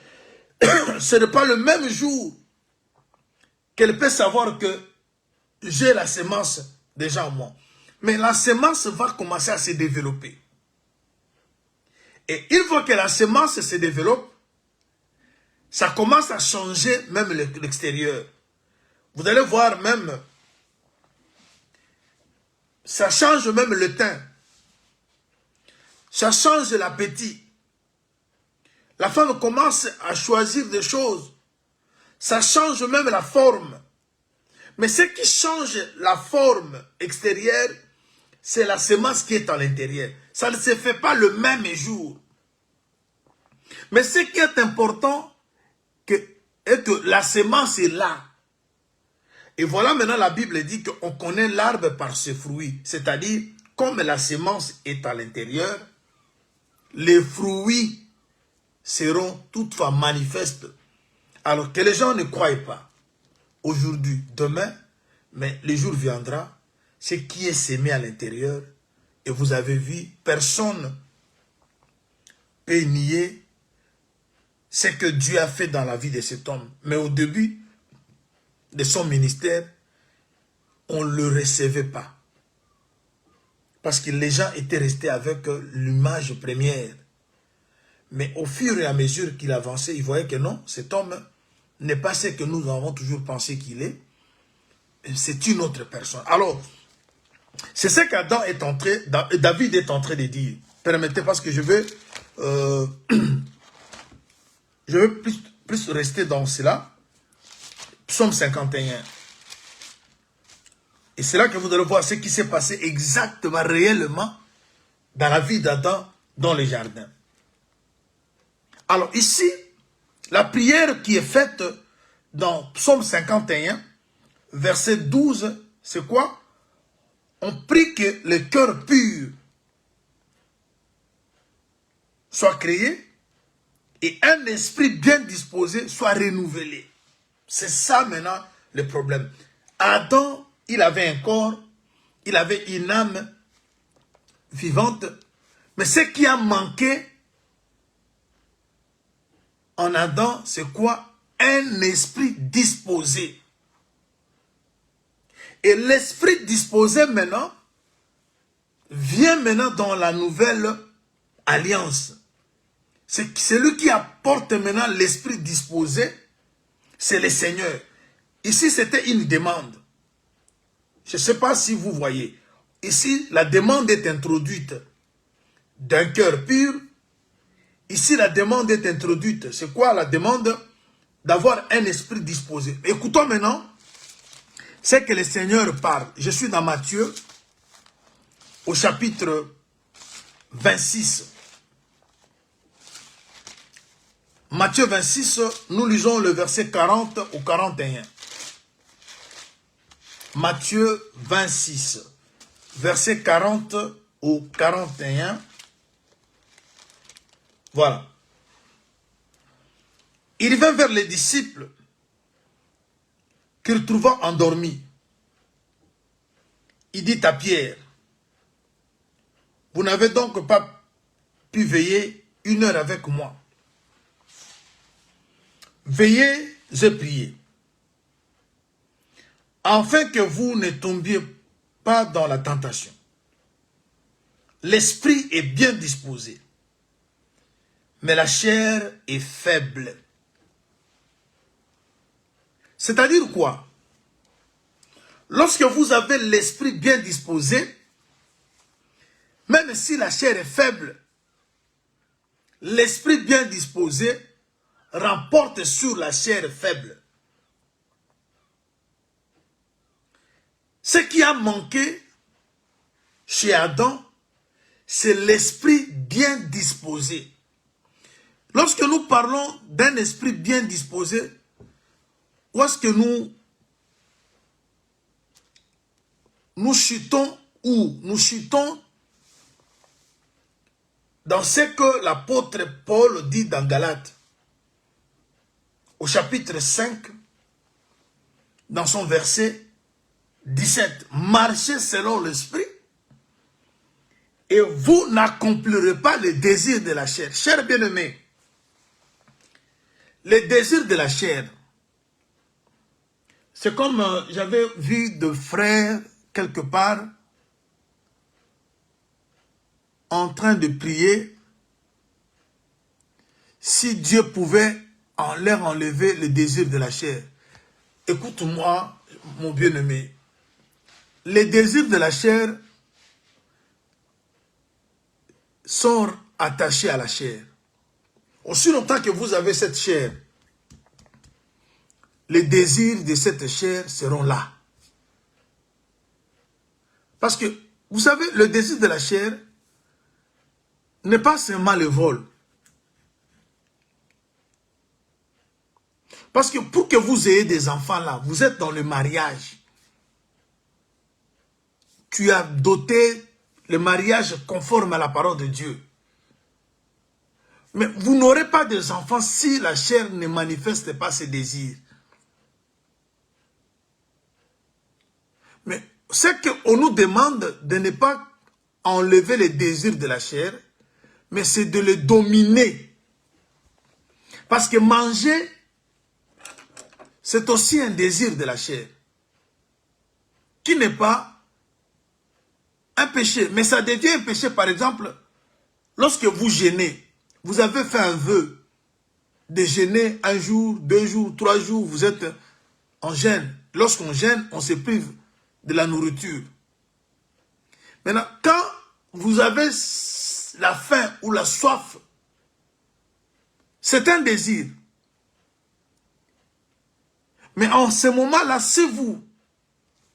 ce n'est pas le même jour qu'elle peut savoir que j'ai la semence déjà en moi. Mais la semence va commencer à se développer. Et une fois que la semence se développe, ça commence à changer même l'extérieur. Vous allez voir même, ça change même le teint. Ça change l'appétit. La femme commence à choisir des choses. Ça change même la forme. Mais ce qui change la forme extérieure, c'est la semence qui est à l'intérieur. Ça ne se fait pas le même jour. Mais ce qui est important, est que la semence est là. Et voilà maintenant la Bible dit qu'on connaît l'arbre par ses fruits. C'est-à-dire, comme la semence est à l'intérieur, les fruits seront toutefois manifestes. Alors que les gens ne croient pas. Aujourd'hui, demain, mais le jour viendra, ce qui est semé à l'intérieur, et vous avez vu, personne ne peut nier ce que Dieu a fait dans la vie de cet homme. Mais au début de son ministère, on ne le recevait pas. Parce que les gens étaient restés avec l'image première. Mais au fur et à mesure qu'il avançait, ils voyaient que non, cet homme n'est pas ce que nous avons toujours pensé qu'il est. C'est une autre personne. Alors, c'est ce qu'Adam est entré, David est en train de dire. Permettez, parce que je veux plus rester dans cela. Psaume 51. Et c'est là que vous allez voir ce qui s'est passé exactement, réellement, dans la vie d'Adam, dans le jardin. Alors ici, la prière qui est faite dans Psaume 51, verset 12, c'est quoi? On prie que le cœur pur soit créé et un esprit bien disposé soit renouvelé. C'est ça maintenant le problème. Adam, il avait un corps, il avait une âme vivante, mais ce qui a manqué en Adam, c'est quoi? Un esprit disposé. Et l'esprit disposé maintenant vient maintenant dans la nouvelle alliance. C'est celui qui apporte maintenant l'esprit disposé, c'est le Seigneur. Ici, c'était une demande. Je ne sais pas si vous voyez. Ici, la demande est introduite d'un cœur pur. Ici, la demande est introduite. C'est quoi la demande? d'avoir un esprit disposé. Écoutons maintenant ce que le Seigneur parle. Je suis dans Matthieu, au chapitre 26. Matthieu 26, nous lisons le verset 40 au 41. Matthieu 26, verset 40 au 41. Voilà. Il vint vers les disciples qu'il trouva endormis. Il dit à Pierre, vous n'avez donc pas pu veiller 1 heure avec moi. Veillez et priez, afin que vous ne tombiez pas dans la tentation. L'esprit est bien disposé, mais la chair est faible. C'est-à-dire quoi? Lorsque vous avez l'esprit bien disposé, même si la chair est faible, l'esprit bien disposé remporte sur la chair faible. Ce qui a manqué chez Adam, c'est l'esprit bien disposé. Lorsque nous parlons d'un esprit bien disposé, où est-ce que nous chutons où? Nous chutons dans ce que l'apôtre Paul dit dans Galates, au chapitre 5, dans son verset 17. Marchez selon l'esprit et vous n'accomplirez pas les désirs de la chair. Chers bien-aimés, les désirs de la chair, c'est comme j'avais vu de frères quelque part en train de prier si Dieu pouvait leur enlever le désir de la chair. Écoute-moi, mon bien-aimé. Les désirs de la chair sont attachés à la chair. Aussi longtemps que vous avez cette chair, les désirs de cette chair seront là. Parce que, vous savez, le désir de la chair n'est pas seulement le vol. Parce que pour que vous ayez des enfants là, vous êtes dans le mariage. Tu as doté le mariage conforme à la parole de Dieu. Mais vous n'aurez pas des enfants si la chair ne manifeste pas ses désirs. Mais ce qu'on nous demande de ne pas enlever les désirs de la chair, mais c'est de les dominer. Parce que manger, c'est aussi un désir de la chair, qui n'est pas un péché. Mais ça devient un péché, par exemple, lorsque vous jeûnez. Vous avez fait un vœu de jeûner 1 jour, 2 jours, 3 jours, vous êtes en jeûne. Lorsqu'on jeûne, on se prive de la nourriture. Maintenant, quand vous avez la faim ou la soif, c'est un désir. Mais en ce moment-là, si vous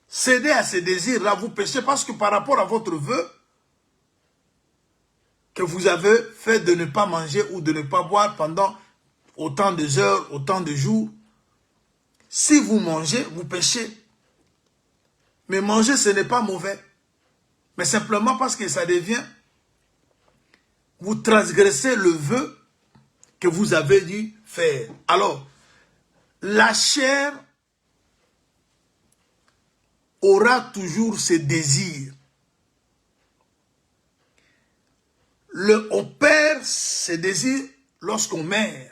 cédez à ces désirs-là, vous péchez parce que par rapport à votre vœu que vous avez fait de ne pas manger ou de ne pas boire pendant autant de heures, autant de jours, si vous mangez, vous péchez. Mais manger, ce n'est pas mauvais. Mais simplement parce que ça devient, vous transgressez le vœu que vous avez dû faire. Alors, la chair aura toujours ses désirs. On perd ses désirs lorsqu'on meurt.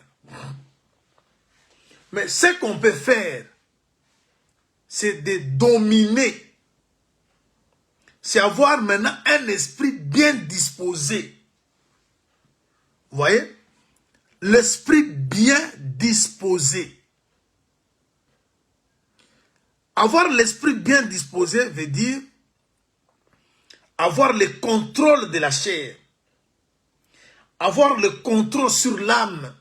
Mais ce qu'on peut faire, c'est de dominer. C'est avoir maintenant un esprit bien disposé. Vous voyez? L'esprit bien disposé. Avoir l'esprit bien disposé veut dire avoir le contrôle de la chair. Avoir le contrôle sur l'âme.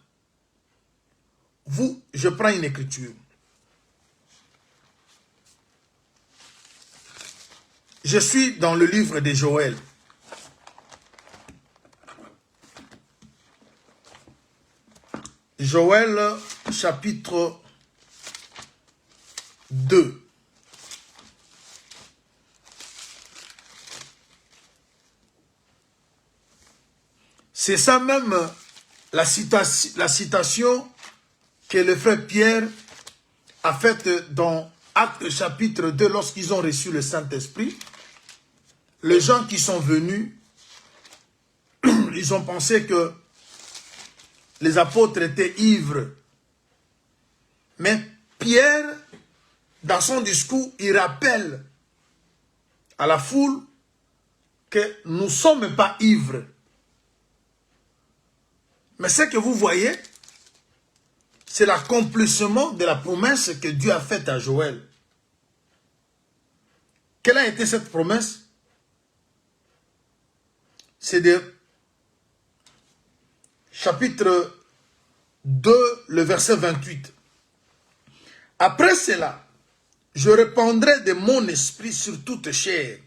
je prends une écriture. Je suis dans le livre de Joël. Joël, chapitre 2. C'est ça même la citation que le frère Pierre a faite dans Actes chapitre 2 lorsqu'ils ont reçu le Saint-Esprit. Les gens qui sont venus, ils ont pensé que les apôtres étaient ivres. Mais Pierre, dans son discours, il rappelle à la foule que nous ne sommes pas ivres. Mais ce que vous voyez, c'est l'accomplissement de la promesse que Dieu a faite à Joël. Quelle a été cette promesse? C'est de chapitre 2, le verset 28. Après cela, je répandrai de mon esprit sur toute chair.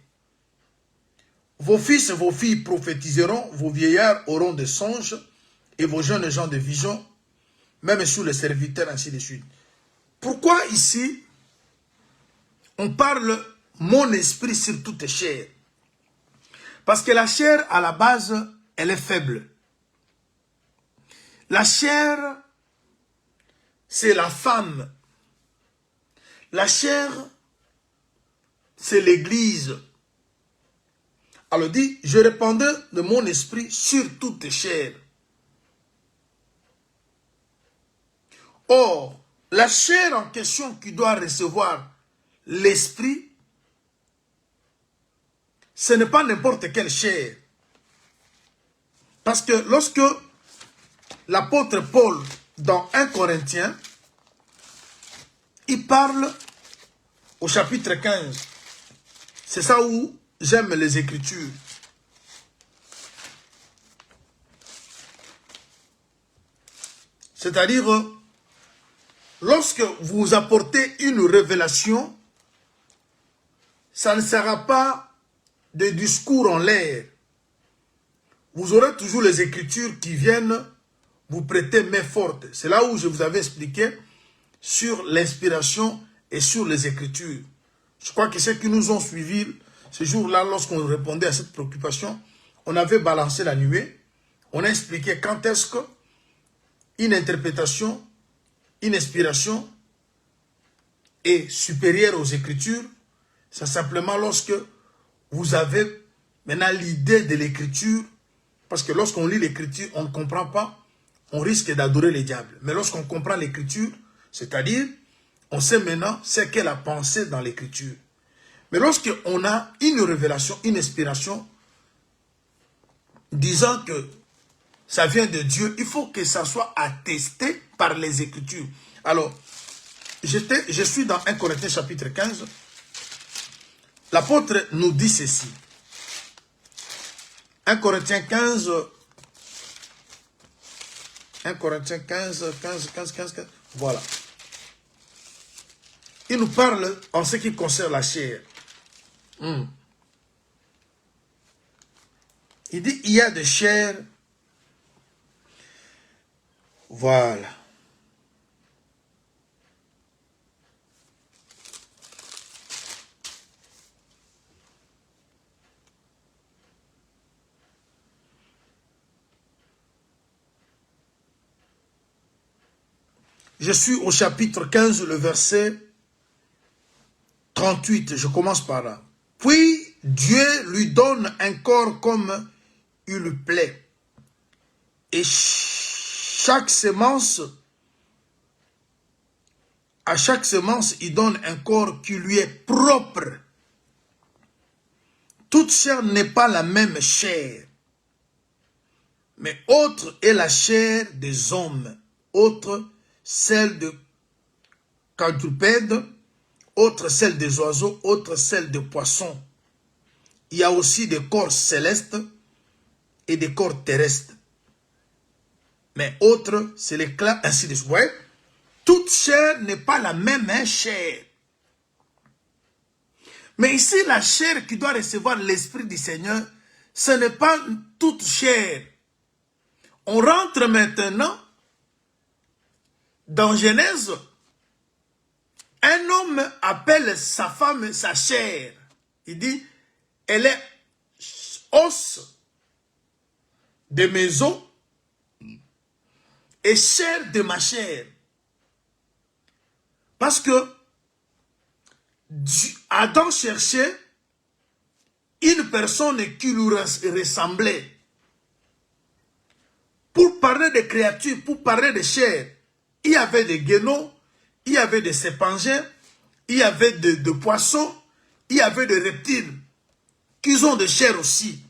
Vos fils et vos filles prophétiseront, vos vieillards auront des songes, et vos jeunes gens de visions, même sur les serviteurs, ainsi de suite. Pourquoi ici, on parle mon esprit sur toute chair? Parce que la chair, à la base, elle est faible. La chair, c'est la femme. La chair, c'est l'église. Alors dit, je répandrai de mon esprit sur toute chair. Or, la chair en question qui doit recevoir l'esprit, ce n'est pas n'importe quelle chair. Parce que lorsque l'apôtre Paul, dans 1 Corinthiens, il parle au chapitre 15. C'est ça où j'aime les Écritures. C'est-à-dire, lorsque vous apportez une révélation, ça ne sera pas des discours en l'air. Vous aurez toujours les Écritures qui viennent vous prêter main forte. C'est là où je vous avais expliqué sur l'inspiration et sur les Écritures. Je crois que ceux qui nous ont suivis ce jour-là, lorsqu'on répondait à cette préoccupation, on avait balancé la nuée. On a expliqué quand est-ce qu'une interprétation, une inspiration est supérieure aux Écritures. C'est simplement lorsque vous avez maintenant l'idée de l'Écriture. Parce que lorsqu'on lit l'Écriture, on ne comprend pas, on risque d'adorer les diables. Mais lorsqu'on comprend l'Écriture, c'est-à-dire, on sait maintenant ce qu'est la pensée dans l'Écriture. Mais lorsqu'on a une révélation, une inspiration, disant que ça vient de Dieu, il faut que ça soit attesté par les Écritures. Alors, je suis dans 1 Corinthiens chapitre 15. L'apôtre nous dit ceci. 1 Corinthiens 15, 1 Corinthiens 15, voilà. Il nous parle en ce qui concerne la chair. Il dit, il y a des chairs, voilà. Je suis au chapitre 15, le verset 38. Je commence par là. Puis Dieu lui donne un corps comme il lui plaît. Et à chaque semence, il donne un corps qui lui est propre. Toute chair n'est pas la même chair. Mais autre est la chair des hommes, autre celle de quadrupèdes, autre celle des oiseaux, autre celle des poissons. Il y a aussi des corps célestes et des corps terrestres. Mais autre, c'est l'éclat, ainsi de suite. Ouais. toute chair n'est pas la même chair. Mais ici, la chair qui doit recevoir l'Esprit du Seigneur, ce n'est pas toute chair. On rentre maintenant dans Genèse. Un homme appelle sa femme sa chair. Il dit, elle est os de mes os et chair de ma chair. Parce que Adam cherchait une personne qui lui ressemblait. Pour parler de créatures, pour parler de chair, il y avait des guénons, il y avait des sépangins, il y avait de poissons, il y avait des reptiles qui ont de chair aussi.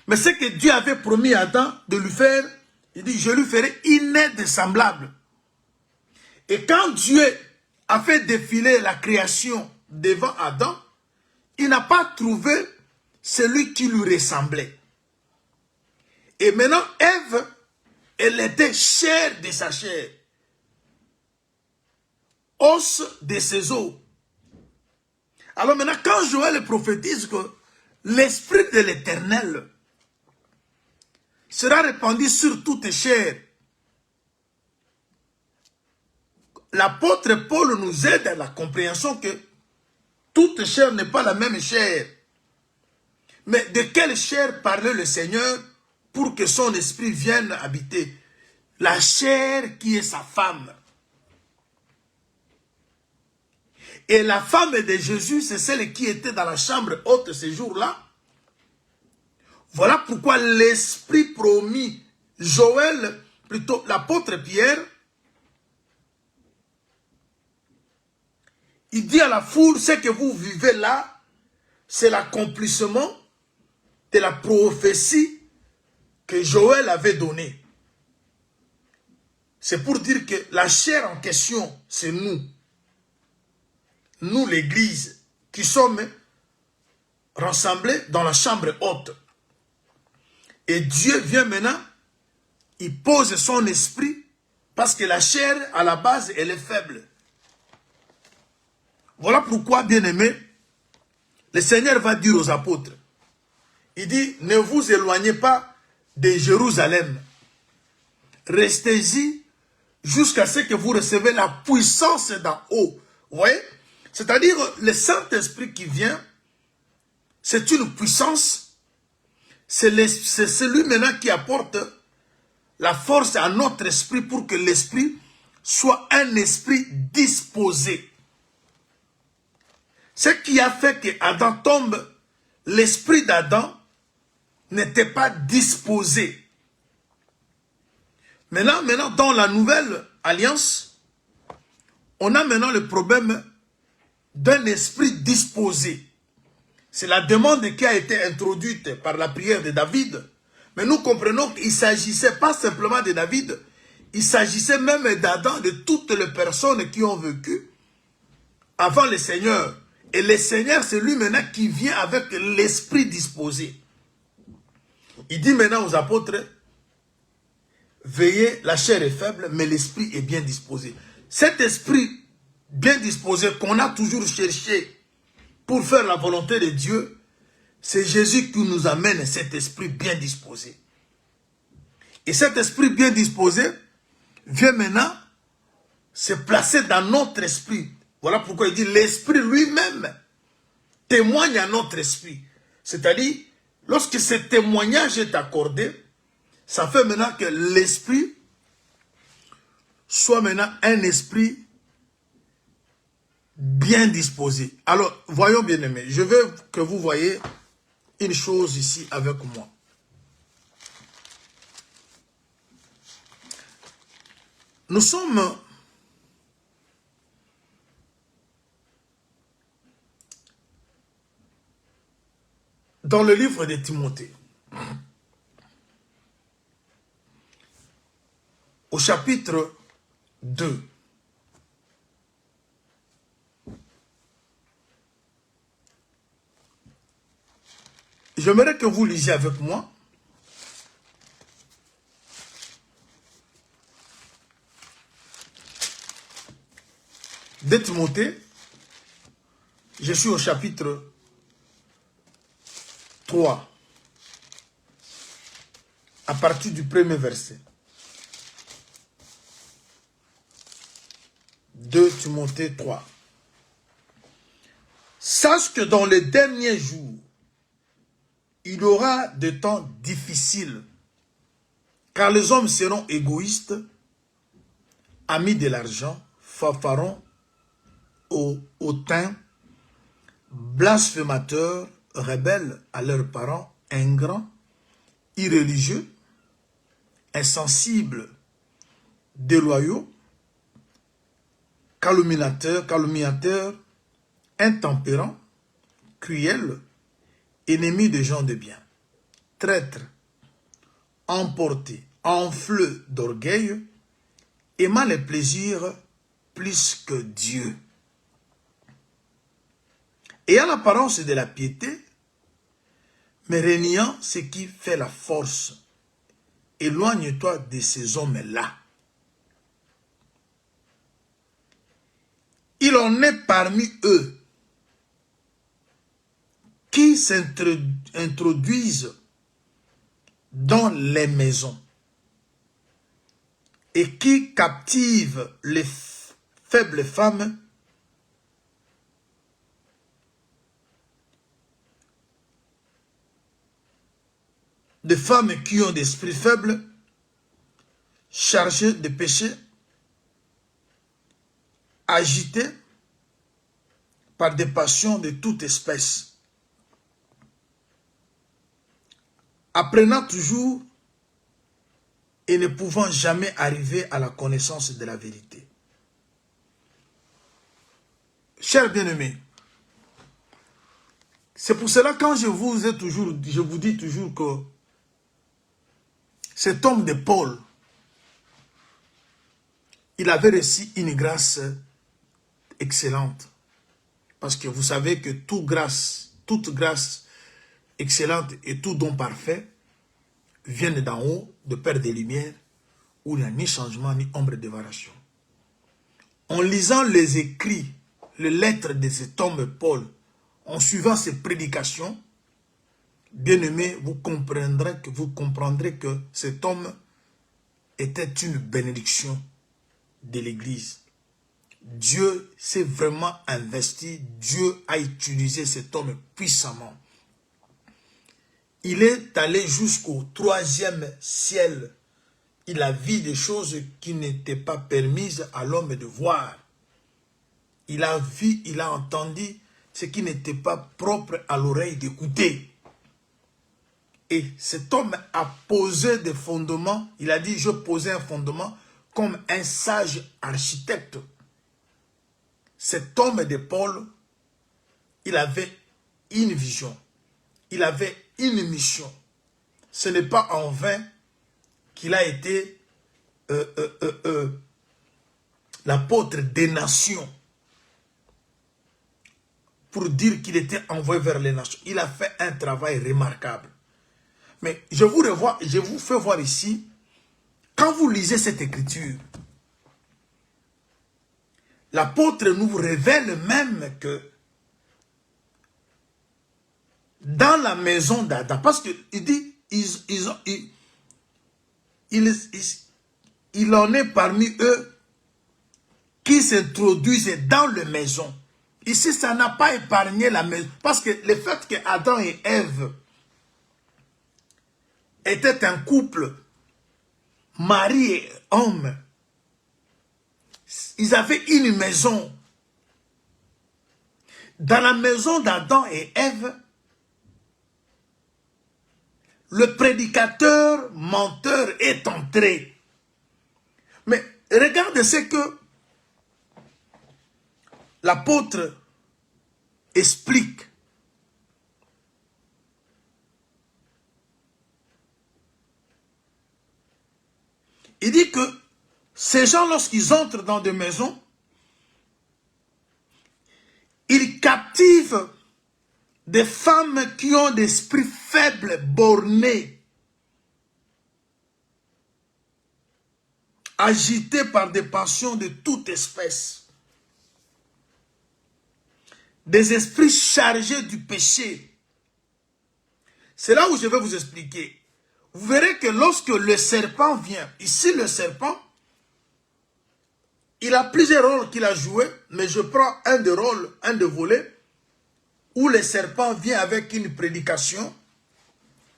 Mais ce que Dieu avait promis à Adam de lui faire, il dit, je lui ferai une aide semblable. Et quand Dieu a fait défiler la création devant Adam, il n'a pas trouvé celui qui lui ressemblait. Et maintenant, Ève, elle était chair de sa chair, os de ses os. Alors maintenant, quand Joël prophétise que l'Esprit de l'Éternel sera répandu sur toute chair, l'apôtre Paul nous aide à la compréhension que toute chair n'est pas la même chair. Mais de quelle chair parlait le Seigneur pour que son esprit vienne habiter? La chair qui est sa femme. Et la femme de Jésus, c'est celle qui était dans la chambre haute ce jour-là. Voilà pourquoi l'esprit promis, Joël, plutôt l'apôtre Pierre, il dit à la foule, ce que vous vivez là, c'est l'accomplissement de la prophétie que Joël avait donnée. C'est pour dire que la chair en question, c'est nous. Nous, l'église, qui sommes rassemblés dans la chambre haute. Et Dieu vient maintenant, il pose son esprit, parce que la chair, à la base, elle est faible. Voilà pourquoi, bien-aimés, le Seigneur va dire aux apôtres, il dit, ne vous éloignez pas de Jérusalem. Restez-y jusqu'à ce que vous recevez la puissance d'en haut. Vous voyez? C'est-à-dire, le Saint-Esprit qui vient, c'est une puissance, c'est celui maintenant qui apporte la force à notre esprit pour que l'esprit soit un esprit disposé. Ce qui a fait que Adam tombe, l'esprit d'Adam n'était pas disposé. Maintenant, dans la nouvelle alliance, on a maintenant le problème d'un esprit disposé. C'est la demande qui a été introduite par la prière de David. Mais nous comprenons qu'il ne s'agissait pas simplement de David, il s'agissait même d'Adam, de toutes les personnes qui ont vécu avant le Seigneur. Et le Seigneur, c'est lui maintenant qui vient avec l'esprit disposé. Il dit maintenant aux apôtres, veillez, la chair est faible, mais l'esprit est bien disposé. Cet esprit bien disposé qu'on a toujours cherché pour faire la volonté de Dieu, c'est Jésus qui nous amène cet esprit bien disposé. Et cet esprit bien disposé vient maintenant se placer dans notre esprit. Voilà pourquoi il dit l'esprit lui-même témoigne à notre esprit. C'est-à-dire, lorsque ce témoignage est accordé, ça fait maintenant que l'esprit soit maintenant un esprit bien disposé. Alors, voyons bien aimés, je veux que vous voyez une chose ici avec moi. Nous sommes dans le livre de Timothée, au chapitre 2. J'aimerais que vous lisiez avec moi. 2 Timothée, je suis au chapitre 3, à partir du premier verset. 2 Timothée 3. Sache que dans les derniers jours, il y aura des temps difficiles, car les hommes seront égoïstes, amis de l'argent, fanfarons, hautains, blasphémateurs, rebelles à leurs parents, ingrats, irréligieux, insensibles, déloyaux, calomniateurs, intempérants, cruels, ennemis des gens de bien, traîtres, emportés, enfleux d'orgueil, aimant les plaisirs plus que Dieu. Ayant l'apparence de la piété, mais reniant ce qui fait la force. Éloigne-toi de ces hommes-là. Il en est parmi eux qui s'introduisent dans les maisons et qui captivent les faibles femmes des femmes qui ont d'esprit faible, chargées de péché, agitées par des passions de toute espèce, apprenant toujours et ne pouvant jamais arriver à la connaissance de la vérité. Chers bien-aimés, c'est pour cela quand je vous dis toujours que cet homme de Paul, il avait reçu une grâce excellente. Parce que vous savez que toute grâce excellente et tout don parfait viennent d'en haut, de Père des Lumières, où il n'y a ni changement ni ombre de variation. En lisant les écrits, les lettres de cet homme Paul, en suivant ses prédications, bien-aimés, vous comprendrez que cet homme était une bénédiction de l'Église. Dieu s'est vraiment investi, Dieu a utilisé cet homme puissamment. Il est allé jusqu'au 3e ciel. Il a vu des choses qui n'étaient pas permises à l'homme de voir. Il a vu, il a entendu ce qui n'était pas propre à l'oreille d'écouter. Et cet homme a posé des fondements. Il a dit, je posais un fondement comme un sage architecte. Cet homme de Paul, il avait une vision. Il avait une mission. Ce n'est pas en vain qu'il a été l'apôtre des nations. Pour dire qu'il était envoyé vers les nations. Il a fait un travail remarquable. Mais je vous fais voir ici, quand vous lisez cette écriture, l'apôtre nous révèle même que dans la maison d'Adam, parce qu'il dit, il en est parmi eux qui s'introduisent dans la maison. Ici, ça n'a pas épargné la maison. Parce que le fait que Adam et Ève étaient un couple, mari et homme, ils avaient une maison. Dans la maison d'Adam et Ève, le prédicateur menteur est entré. Mais regardez ce que l'apôtre explique. Il dit que ces gens, lorsqu'ils entrent dans des maisons, ils captivent des femmes qui ont des esprits faibles, bornés, agités par des passions de toute espèce. des esprits chargés du péché. C'est là où je vais vous expliquer. Vous verrez que lorsque le serpent vient, ici le serpent, il a plusieurs rôles qu'il a joués, mais je prends un des rôles, un des volets, où le serpent vient avec une prédication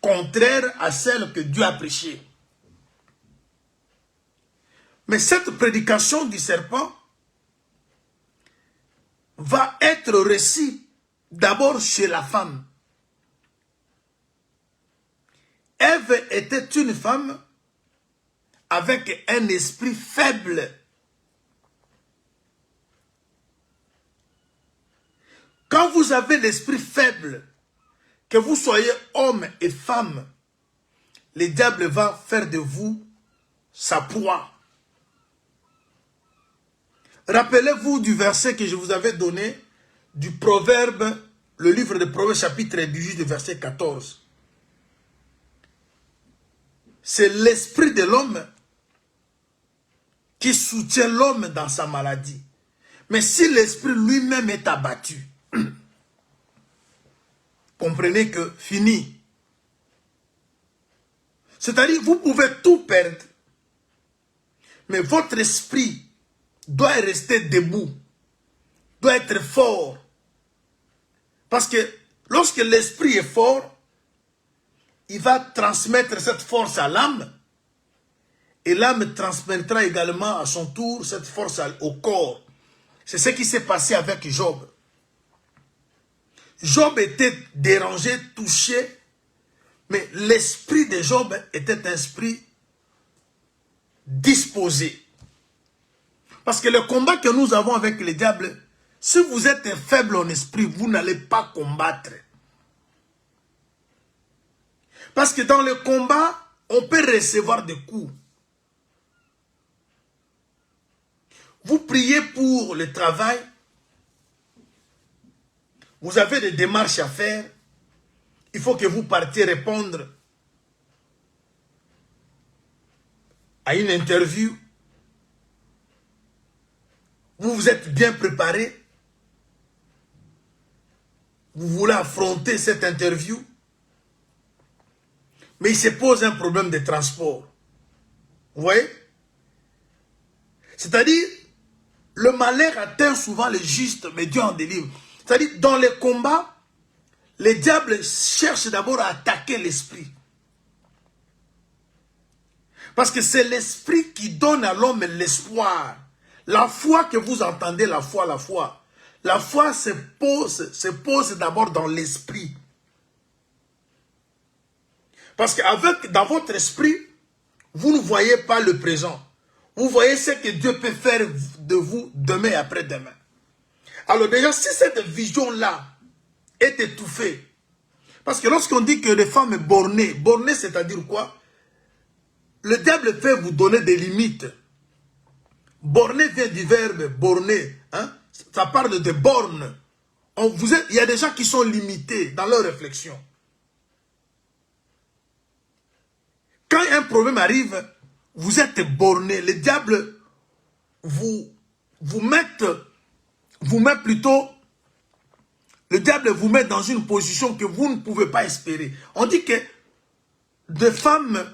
contraire à celle que Dieu a prêchée. Mais cette prédication du serpent va être reçue d'abord chez la femme. Ève était une femme avec un esprit faible. Quand vous avez l'esprit faible, que vous soyez homme et femme, le diable va faire de vous sa proie. Rappelez-vous du verset que je vous avais donné, du Proverbe, le livre de Proverbes chapitre 18, verset 14. C'est l'esprit de l'homme qui soutient l'homme dans sa maladie. Mais si l'esprit lui-même est abattu, comprenez que fini. C'est-à-dire, vous pouvez tout perdre, mais votre esprit doit rester debout, doit être fort. Parce que lorsque l'esprit est fort, il va transmettre cette force à l'âme, et l'âme transmettra également à son tour cette force au corps. C'est ce qui s'est passé avec Job. Job était dérangé, touché, mais l'esprit de Job était un esprit disposé. Parce que le combat que nous avons avec le diable, si vous êtes faible en esprit, vous n'allez pas combattre. Parce que dans le combat, on peut recevoir des coups. Vous priez pour le travail, vous avez des démarches à faire, il faut que vous partiez répondre à une interview. Vous vous êtes bien préparé, vous voulez affronter cette interview, mais il se pose un problème de transport. Vous voyez? C'est-à-dire, le malheur atteint souvent le juste, mais Dieu en délivre. C'est-à-dire, dans les combats, le diable cherche d'abord à attaquer l'esprit. Parce que c'est l'esprit qui donne à l'homme l'espoir. La foi que vous entendez, la foi. La foi se pose d'abord dans l'esprit. Parce que dans votre esprit, vous ne voyez pas le présent. Vous voyez ce que Dieu peut faire de vous demain et après-demain. Alors déjà, si cette vision-là est étouffée, parce que lorsqu'on dit que les femmes bornées, bornées c'est-à-dire quoi? Le diable peut vous donner des limites. Borné vient du verbe borner. Hein? Ça parle de bornes. Il y a des gens qui sont limités dans leur réflexion. Quand un problème arrive, vous êtes borné. Le diable le diable vous met dans une position que vous ne pouvez pas espérer. On dit que des femmes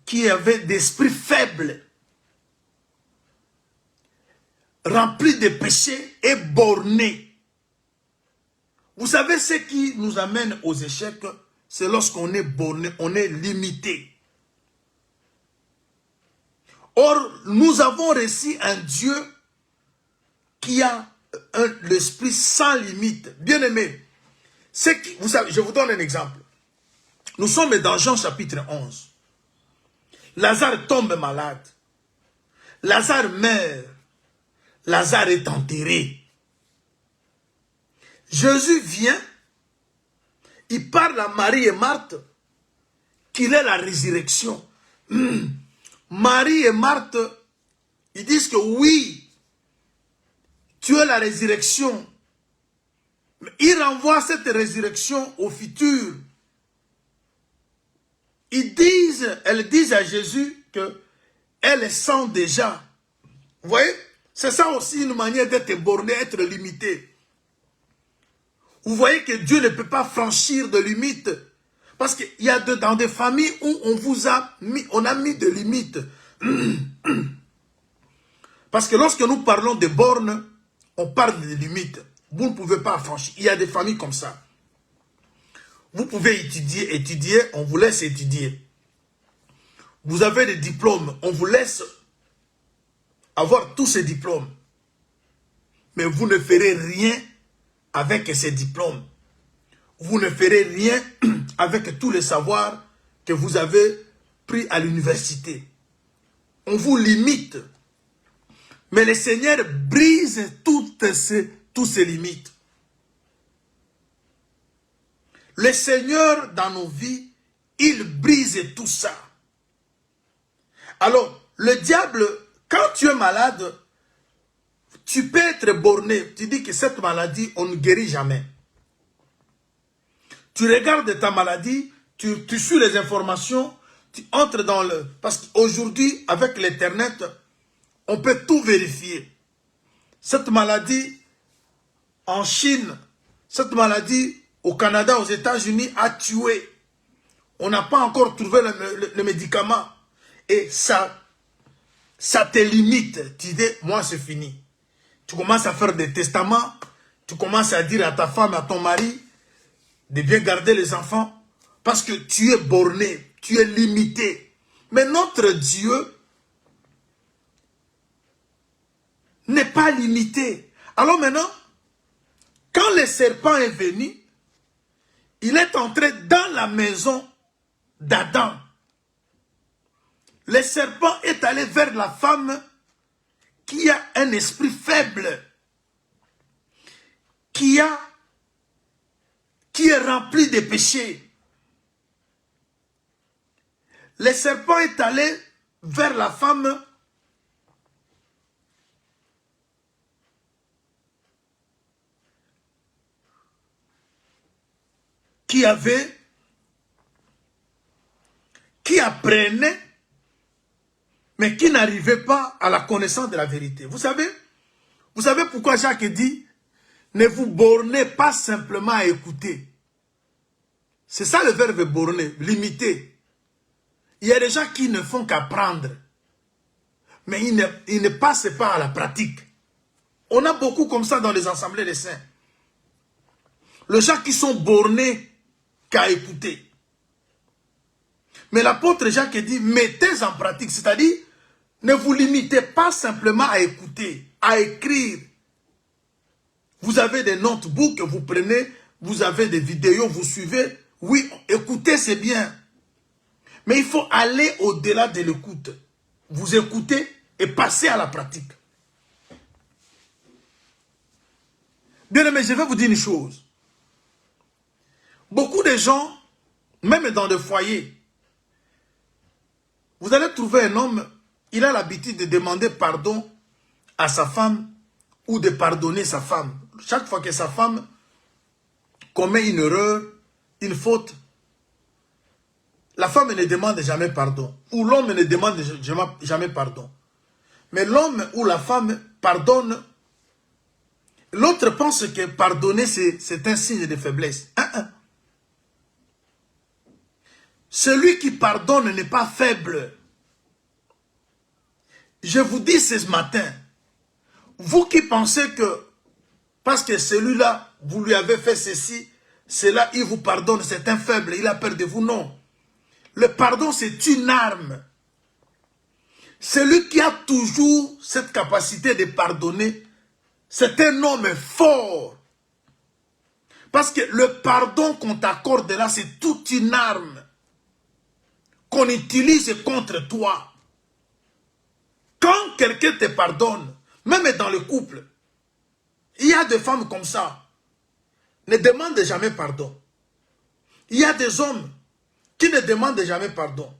qui avaient d'esprit faible, remplis de péchés et bornés. Vous savez ce qui nous amène aux échecs, c'est lorsqu'on est borné, on est limité. Or, nous avons reçu un Dieu qui a l'esprit sans limite. Bien aimé, vous savez, je vous donne un exemple. Nous sommes dans Jean chapitre 11. Lazare tombe malade. Lazare meurt. Lazare est enterré. Jésus vient, il parle à Marie et Marthe qu'il est la résurrection. Marie et Marthe, ils disent que oui, tu es la résurrection. Mais ils renvoient cette résurrection au futur. Elles disent à Jésus qu'elles sont déjà. Vous voyez, C'est ça aussi une manière d'être borné, être limité. Vous voyez que Dieu ne peut pas franchir de limites. Parce qu'il y a dans des familles où on a mis des limites. Parce que lorsque nous parlons de bornes, on parle de limites. Vous ne pouvez pas franchir. Il y a des familles comme ça. Vous pouvez étudier, on vous laisse étudier. Vous avez des diplômes, on vous laisse avoir tous ces diplômes. Mais vous ne ferez rien avec ces diplômes. Vous ne ferez rien avec tous les savoirs que vous avez pris à l'université. On vous limite. Mais le Seigneur brise toutes ces limites. Le Seigneur, dans nos vies, il brise tout ça. Alors, le diable, quand tu es malade, tu peux être borné. Tu dis que cette maladie, on ne guérit jamais. Tu regardes ta maladie, tu suis les informations, tu entres dans le... Parce qu'aujourd'hui, avec l'Internet, on peut tout vérifier. Cette maladie, en Chine, cette maladie, au Canada, aux États-Unis, a tué. On n'a pas encore trouvé le médicament. Et ça te limite. Tu dis, moi, c'est fini. Tu commences à faire des testaments. Tu commences à dire à ta femme, à ton mari, de bien garder les enfants. Parce que tu es borné, tu es limité. Mais notre Dieu n'est pas limité. Alors maintenant, quand le serpent est venu, il est entré dans la maison d'Adam. Le serpent est allé vers la femme qui a un esprit faible, qui est rempli de péchés. Le serpent est allé vers la femme qui apprenait, mais qui n'arrivait pas à la connaissance de la vérité. Vous savez pourquoi Jacques dit, ne vous bornez pas simplement à écouter. C'est ça le verbe borner, limiter. Il y a des gens qui ne font qu'apprendre, mais ils ne passent pas à la pratique. On a beaucoup comme ça dans les assemblées des saints. Les gens qui sont bornés qu'à écouter. Mais l'apôtre Jacques dit, mettez en pratique, c'est-à-dire, ne vous limitez pas simplement à écouter, à écrire. Vous avez des notebooks que vous prenez, vous avez des vidéos, vous suivez. Oui, écouter c'est bien. Mais il faut aller au-delà de l'écoute. Vous écoutez et passez à la pratique. Bien aimé, je vais vous dire une chose. Beaucoup de gens, même dans des foyers, vous allez trouver un homme, il a l'habitude de demander pardon à sa femme ou de pardonner sa femme. Chaque fois que sa femme commet une erreur, une faute, la femme ne demande jamais pardon. Ou l'homme ne demande jamais pardon. Mais l'homme ou la femme pardonne. L'autre pense que pardonner, c'est un signe de faiblesse. Celui qui pardonne n'est pas faible. Je vous dis ce matin, vous qui pensez que parce que celui-là, vous lui avez fait ceci, cela, il vous pardonne, c'est un faible, il a peur de vous, non. Le pardon, c'est une arme. Celui qui a toujours cette capacité de pardonner, c'est un homme fort. Parce que le pardon qu'on t'accorde là, c'est toute une arme qu'on utilise contre toi. Quand quelqu'un te pardonne, même dans le couple, il y a des femmes comme ça, ne demandent jamais pardon. Il y a des hommes qui ne demandent jamais pardon.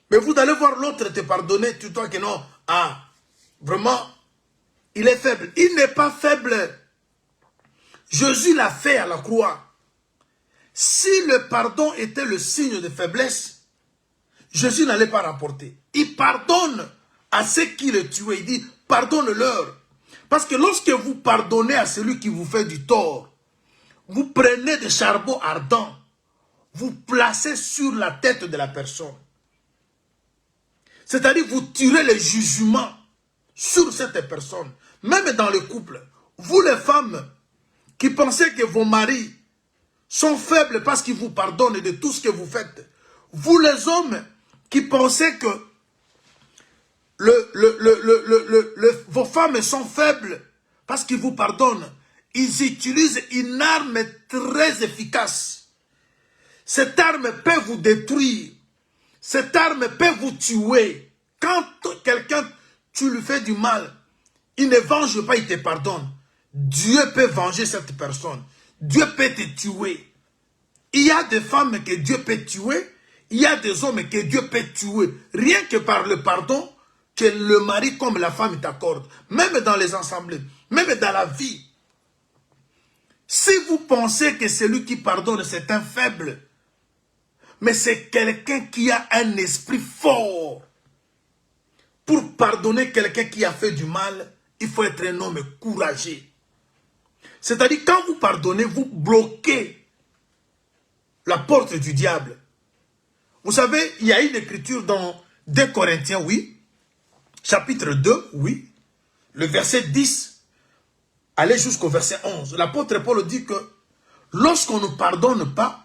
Mais vous allez voir l'autre te pardonner, tu vois que non, vraiment, il est faible. Il n'est pas faible. Jésus l'a fait à la croix. Si le pardon était le signe de faiblesse, Jésus n'allait pas rapporter. Il pardonne à ceux qui le tuaient. Il dit, pardonne-leur. Parce que lorsque vous pardonnez à celui qui vous fait du tort, vous prenez des charbons ardents, vous placez sur la tête de la personne. C'est-à-dire vous tirez le jugement sur cette personne. Même dans le couple, vous les femmes qui pensez que vos maris sont faibles parce qu'ils vous pardonnent de tout ce que vous faites. Vous les hommes qui pensez que vos femmes sont faibles parce qu'ils vous pardonnent. Ils utilisent une arme très efficace. Cette arme peut vous détruire. Cette arme peut vous tuer. Quand quelqu'un, tu lui fais du mal, il ne venge pas, il te pardonne. Dieu peut venger cette personne. Dieu peut te tuer. Il y a des femmes que Dieu peut tuer. Il y a des hommes que Dieu peut tuer. Rien que par le pardon que le mari comme la femme t'accorde. Même dans les assemblées. Même dans la vie. Si vous pensez que celui qui pardonne c'est un faible, mais c'est quelqu'un qui a un esprit fort. Pour pardonner quelqu'un qui a fait du mal, il faut être un homme courageux. C'est-à-dire quand vous pardonnez, vous bloquez la porte du diable. Vous savez, il y a une écriture dans 2 Corinthiens, oui, chapitre 2, oui, le verset 10, allez jusqu'au verset 11. L'apôtre Paul dit que lorsqu'on ne pardonne pas,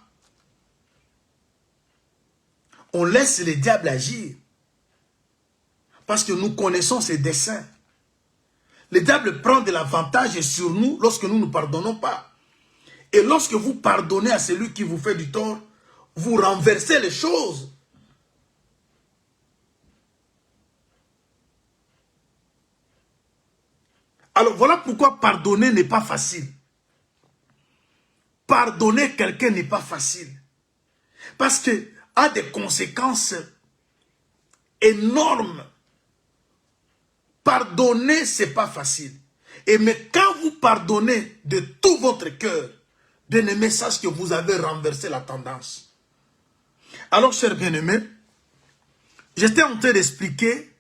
on laisse le diable agir. Parce que nous connaissons ses desseins. Le diable prend de l'avantage sur nous lorsque nous ne pardonnons pas. Et lorsque vous pardonnez à celui qui vous fait du tort, vous renversez les choses. Alors voilà pourquoi pardonner n'est pas facile. Pardonner quelqu'un n'est pas facile. Parce que a des conséquences énormes. Pardonner, ce n'est pas facile. Mais quand vous pardonnez de tout votre cœur, bien-aimé, sache que vous avez renversé la tendance. Alors, chers bien-aimés, j'étais en train d'expliquer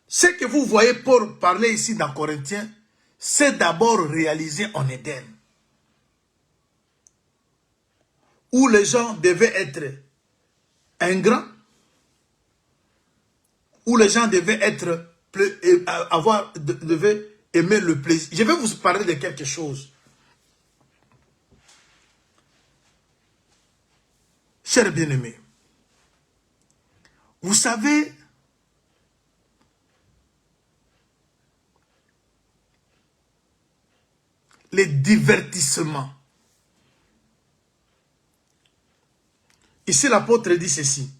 ce que vous voyez pour parler ici dans Corinthiens, c'est d'abord réalisé en Éden. Où les gens devaient être ingrats, où les gens devaient être devaient aimer le plaisir. Je vais vous parler de quelque chose. Chers bien-aimés, vous savez, les divertissements. Ici, l'apôtre dit ceci.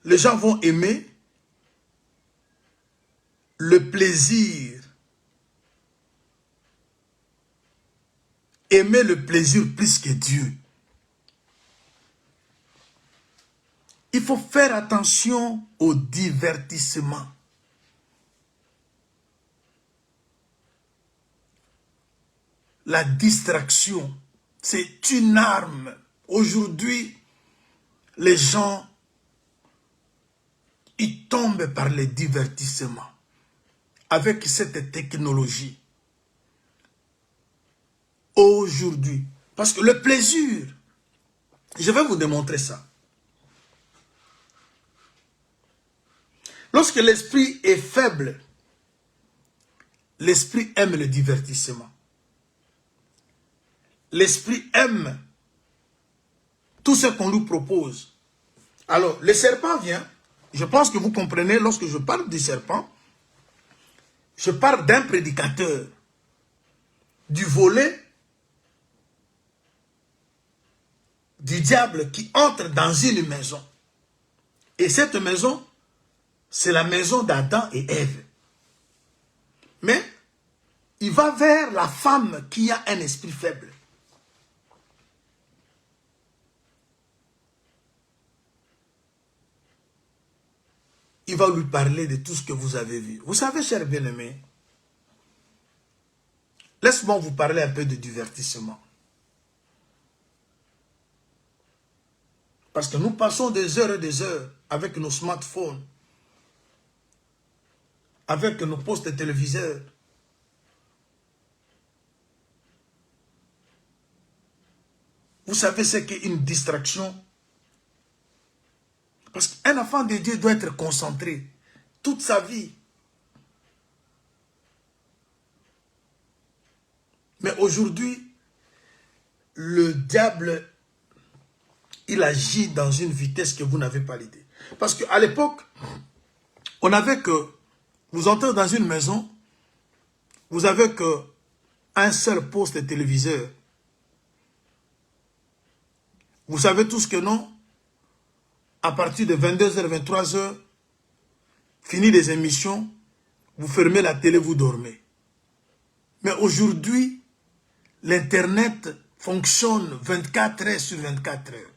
Les gens vont aimer le plaisir. Aimer le plaisir plus que Dieu. Il faut faire attention au divertissement. La distraction, c'est une arme. Aujourd'hui, les gens, ils tombent par les divertissements. Avec cette technologie. Aujourd'hui. Parce que le plaisir, je vais vous démontrer ça. Lorsque l'esprit est faible, l'esprit aime le divertissement. L'esprit aime tout ce qu'on lui propose. Alors, le serpent vient. Je pense que vous comprenez, lorsque je parle du serpent, je parle d'un prédicateur, du volet du diable qui entre dans une maison. Et cette maison, c'est la maison d'Adam et Ève. Mais il va vers la femme qui a un esprit faible. Il va lui parler de tout ce que vous avez vu. Vous savez, chers bien-aimés, laisse-moi vous parler un peu de divertissement. Parce que nous passons des heures et des heures avec nos smartphones, avec nos postes téléviseurs. Vous savez ce qu'est une distraction? Parce qu'un enfant de Dieu doit être concentré toute sa vie. Mais aujourd'hui, le diable, il agit dans une vitesse que vous n'avez pas l'idée. Parce qu'à l'époque, on avait que, vous entrez dans une maison, vous avez que un seul poste téléviseur. Vous savez tous que non, à partir de 22h, 23h, fini les émissions, vous fermez la télé, vous dormez. Mais aujourd'hui, l'Internet fonctionne 24 heures sur 24 heures.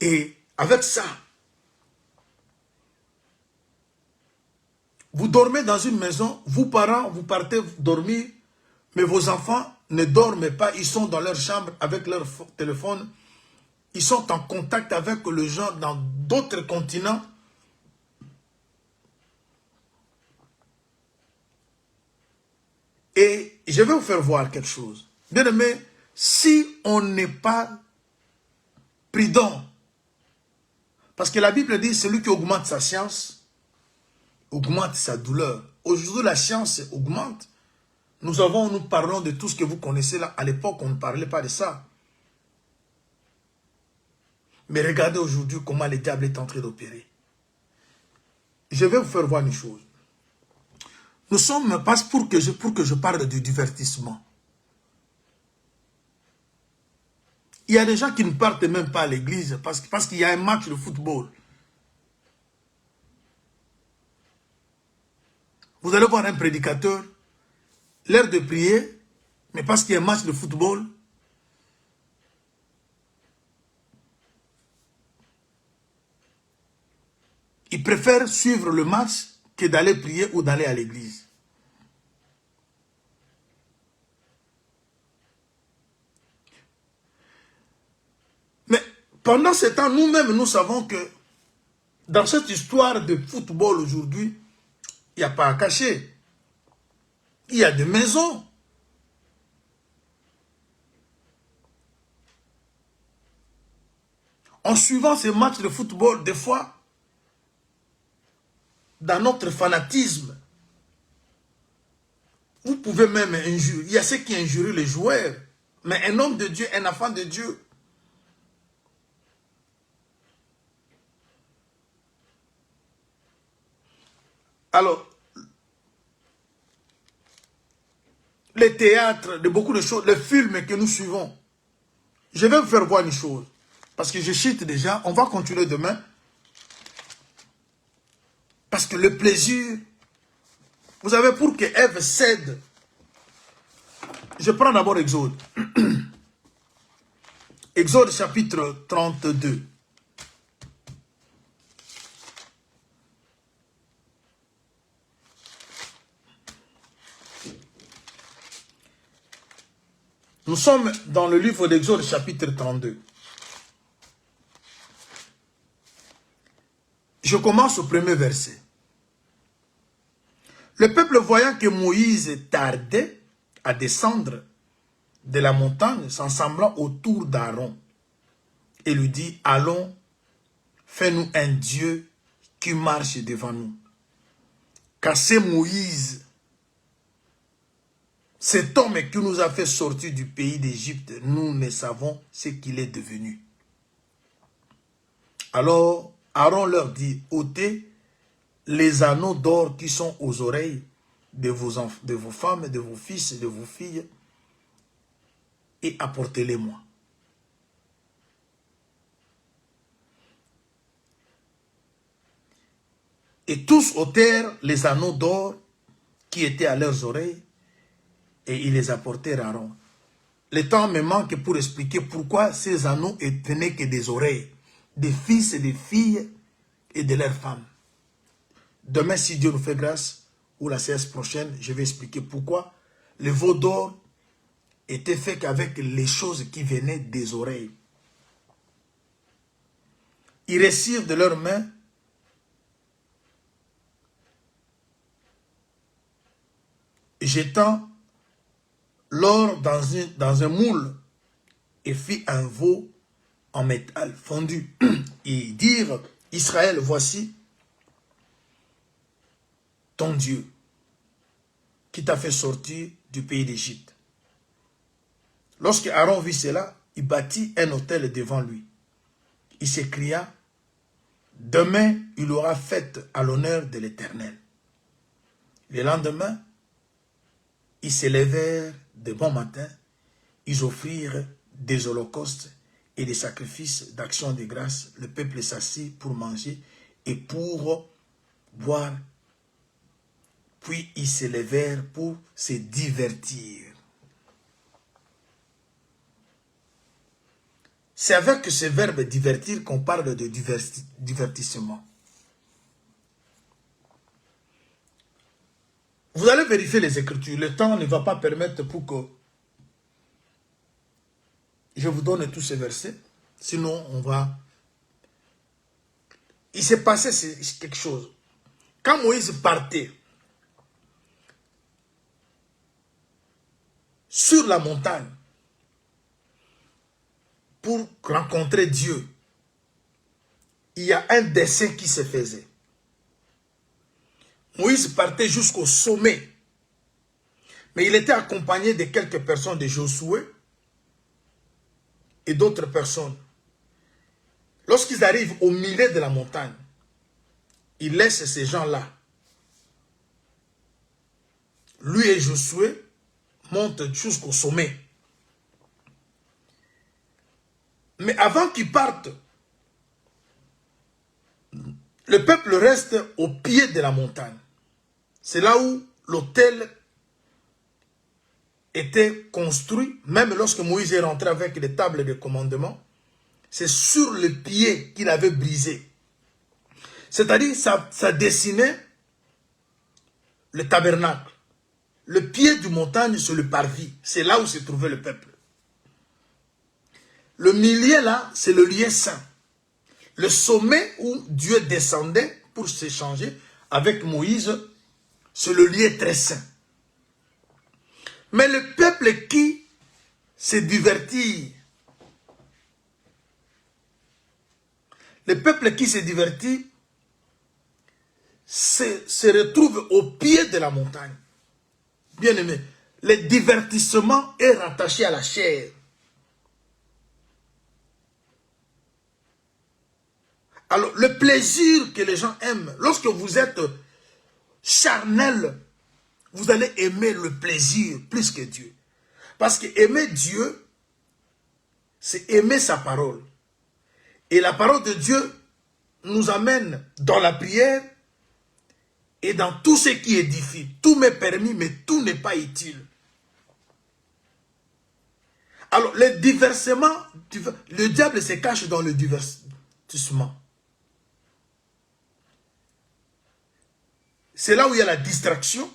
Et avec ça, vous dormez dans une maison, vous parents, vous partez dormir, mais vos enfants ne dorment pas, ils sont dans leur chambre avec leur téléphone, ils sont en contact avec les gens dans d'autres continents. Et je vais vous faire voir quelque chose. Bien aimé, si on n'est pas prudent, parce que la Bible dit, celui qui augmente sa science, augmente sa douleur. Aujourd'hui, la science augmente. Nous parlons de tout ce que vous connaissez là. À l'époque, on ne parlait pas de ça. Mais regardez aujourd'hui comment le diable est en train d'opérer. Je vais vous faire voir une chose. Nous sommes pas pour que je parle du divertissement. Il y a des gens qui ne partent même pas à l'église parce qu'il y a un match de football. Vous allez voir un prédicateur, l'heure de prier, mais parce qu'il y a un match de football, il préfère suivre le match que d'aller prier ou d'aller à l'église. Mais pendant ce temps, nous-mêmes, nous savons que dans cette histoire de football aujourd'hui, il n'y a pas à cacher. Il y a des maisons. En suivant ces matchs de football, des fois, dans notre fanatisme, vous pouvez même injurer. Il y a ceux qui injurient les joueurs. Mais un homme de Dieu, un enfant de Dieu, alors, les théâtres, de beaucoup de choses, les films que nous suivons, je vais vous faire voir une chose. Parce que je chute déjà, on va continuer demain. Parce que le plaisir, vous savez, pour que Ève cède, je prends d'abord Exode. Exode chapitre 32. Nous sommes dans le livre d'Exode chapitre 32. Je commence au premier verset. Le peuple voyant que Moïse tardait à descendre de la montagne, s'assemblant autour d'Aaron, et lui dit, allons, fais-nous un Dieu qui marche devant nous. Car c'est Moïse, cet homme qui nous a fait sortir du pays d'Égypte, nous ne savons ce qu'il est devenu. Alors Aaron leur dit, ôtez les anneaux d'or qui sont aux oreilles de vos femmes, de vos fils et de vos filles, et apportez-les-moi. Et tous ôtèrent les anneaux d'or qui étaient à leurs oreilles, et ils les apportèrent à Aaron. Le temps me manque pour expliquer pourquoi ces anneaux venaient que des oreilles, des fils et des filles et de leurs femmes. Demain, si Dieu nous fait grâce, ou la séance prochaine, je vais expliquer pourquoi le veau d'or était fait qu'avec les choses qui venaient des oreilles. Ils reçurent de leurs mains jetant l'or dans un moule et fit un veau en métal fondu. Ils dirent, Israël, voici ton Dieu qui t'a fait sortir du pays d'Égypte. Lorsque Aaron vit cela, il bâtit un autel devant lui. Il s'écria, demain il aura fête à l'honneur de l'Éternel. Le lendemain, ils s'élevèrent de bon matin, ils offrirent des holocaustes et des sacrifices d'action de grâce. Le peuple s'assit pour manger et pour boire. Puis ils s'élevèrent pour se divertir. C'est avec ce verbe divertir qu'on parle de divertissement. Vous allez vérifier les Écritures. Le temps ne va pas permettre pour que je vous donne tous ces versets. Sinon, on va... Il s'est passé quelque chose. Quand Moïse partait sur la montagne pour rencontrer Dieu, il y a un dessein qui se faisait. Moïse partait jusqu'au sommet, mais il était accompagné de quelques personnes de Josué et d'autres personnes. Lorsqu'ils arrivent au milieu de la montagne, ils laissent ces gens-là. Lui et Josué montent jusqu'au sommet. Mais avant qu'ils partent, le peuple reste au pied de la montagne. C'est là où l'autel était construit. Même lorsque Moïse est rentré avec les tables de commandement, c'est sur le pied qu'il avait brisé. C'est-à-dire, ça dessinait le tabernacle. Le pied du montagne sur le parvis. C'est là où se trouvait le peuple. Le milieu là, c'est le lieu saint. Le sommet où Dieu descendait pour s'échanger avec Moïse, c'est le lieu très saint. Mais le peuple qui se divertit, se retrouve au pied de la montagne. Bien aimé, le divertissement est rattaché à la chair. Alors, le plaisir que les gens aiment, lorsque vous êtes charnel, vous allez aimer le plaisir plus que Dieu. Parce que aimer Dieu, c'est aimer sa parole. Et la parole de Dieu nous amène dans la prière et dans tout ce qui édifie. Tout m'est permis, mais tout n'est pas utile. Alors, le divertissement, le diable se cache dans le divertissement. C'est là où il y a la distraction.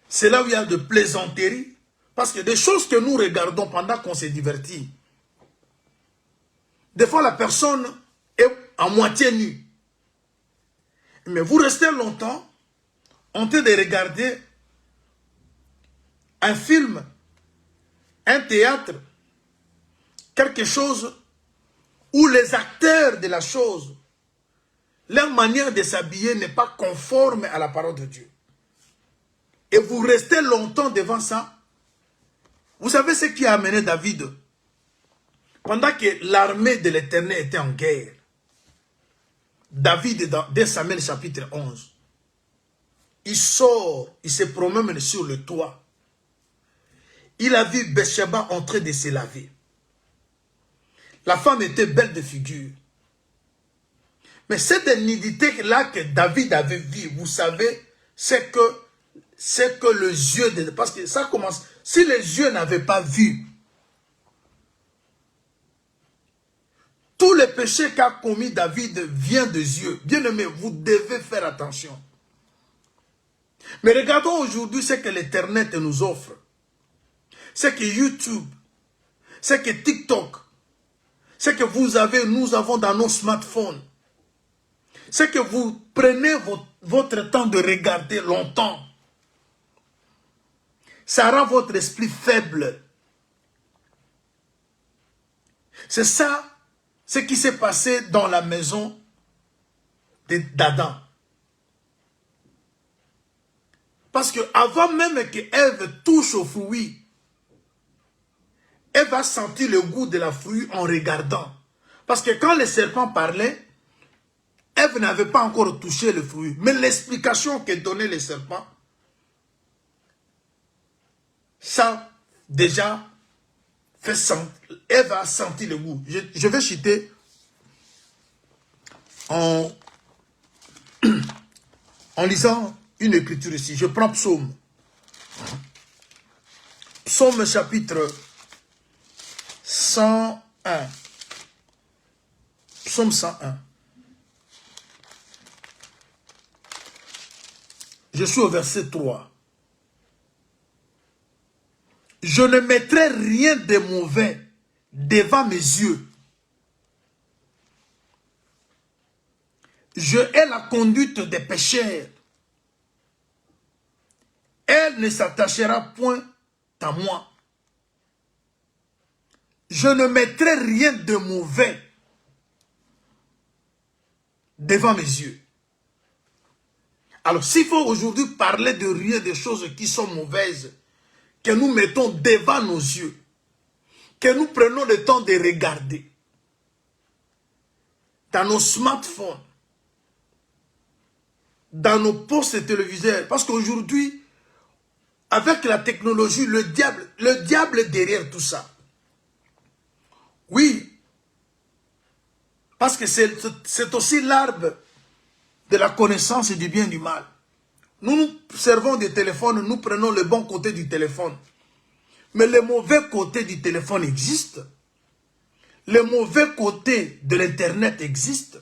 C'est là où il y a de plaisanteries. Parce que des choses que nous regardons pendant qu'on se divertit, des fois la personne est à moitié nue. Mais vous restez longtemps en train de regarder un film, un théâtre, quelque chose où les acteurs de la chose, leur manière de s'habiller n'est pas conforme à la parole de Dieu. Et vous restez longtemps devant ça. Vous savez ce qui a amené David, pendant que l'armée de l'Éternel était en guerre, David, dès Samuel chapitre 11, il sort, il se promène sur le toit. Il a vu Bathsheba en train de se laver. La femme était belle de figure. Mais cette nudité-là que David avait vue, vous savez, c'est que les yeux, parce que ça commence, si les yeux n'avaient pas vu, tout le péché qu'a commis David vient des yeux. Bien aimé, vous devez faire attention. Mais regardons aujourd'hui ce que l'Éternel nous offre. c'est que YouTube, c'est que TikTok, c'est que nous avons dans nos smartphones, c'est que vous prenez votre temps de regarder longtemps. Ça rend votre esprit faible. C'est ça, ce qui s'est passé dans la maison d'Adam. Parce que avant même que Ève touche au fruit, elle va sentir le goût de la fruit en regardant. Parce que quand le serpent parlait, Ève n'avait pas encore touché le fruit. Mais l'explication que donnait le serpent, ça déjà fait sentir. Ève a senti le goût. Je vais citer en lisant une écriture ici. Je prends Psaume. Psaume chapitre 101. Psaume 101. Je suis au verset 3. Je ne mettrai rien de mauvais devant mes yeux. Je hais la conduite des pécheurs. Elle ne s'attachera point à moi. Je ne mettrai rien de mauvais devant mes yeux. Alors, s'il faut aujourd'hui parler de rien des choses qui sont mauvaises, que nous mettons devant nos yeux, que nous prenons le temps de regarder, dans nos smartphones, dans nos postes téléviseurs, parce qu'aujourd'hui, avec la technologie, le diable est derrière tout ça. Oui, parce que c'est aussi l'arbre de la connaissance du bien et du mal. Nous servons des téléphones, nous prenons le bon côté du téléphone. Mais le mauvais côté du téléphone existe. Le mauvais côté de l'Internet existe.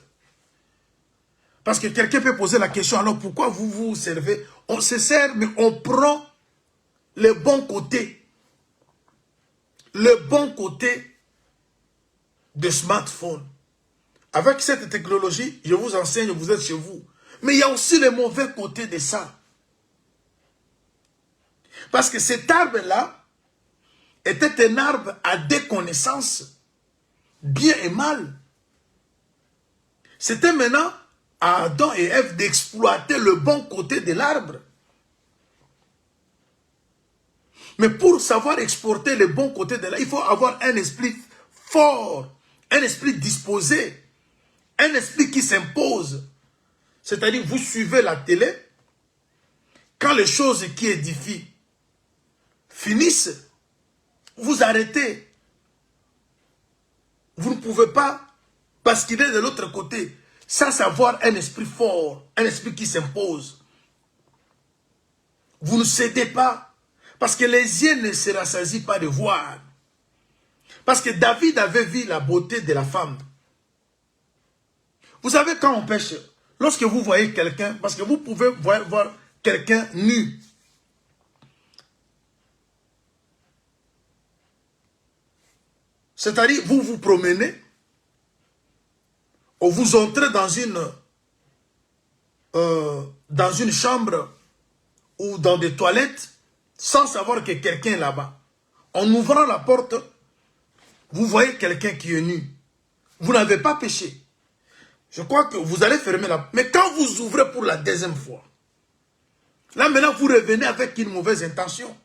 Parce que quelqu'un peut poser la question, alors pourquoi vous vous servez? On se sert, mais on prend le bon côté. Le bon côté de smartphone. Avec cette technologie, je vous enseigne, vous êtes chez vous. Mais il y a aussi le mauvais côté de ça. Parce que cet arbre-là était un arbre à deux connaissances, bien et mal. C'était maintenant à Adam et Ève d'exploiter le bon côté de l'arbre. Mais pour savoir exporter le bon côté de l'arbre, il faut avoir un esprit fort, un esprit disposé, un esprit qui s'impose. C'est-à-dire, vous suivez la télé, quand les choses qui édifient finissent, vous arrêtez. Vous ne pouvez pas basculer de l'autre côté sans avoir un esprit fort, un esprit qui s'impose. Vous ne cédez pas, parce que les yeux ne se rassasient pas de voir. Parce que David avait vu la beauté de la femme. Vous savez, quand on pêche, lorsque vous voyez quelqu'un, parce que vous pouvez voir quelqu'un nu. C'est-à-dire, vous vous promenez, ou vous entrez dans une chambre ou dans des toilettes, sans savoir que quelqu'un est là-bas. En ouvrant la porte, vous voyez quelqu'un qui est nu. Vous n'avez pas péché. Je crois que vous allez fermer la porte. Mais quand vous ouvrez pour la deuxième fois, là maintenant vous revenez avec une mauvaise intention.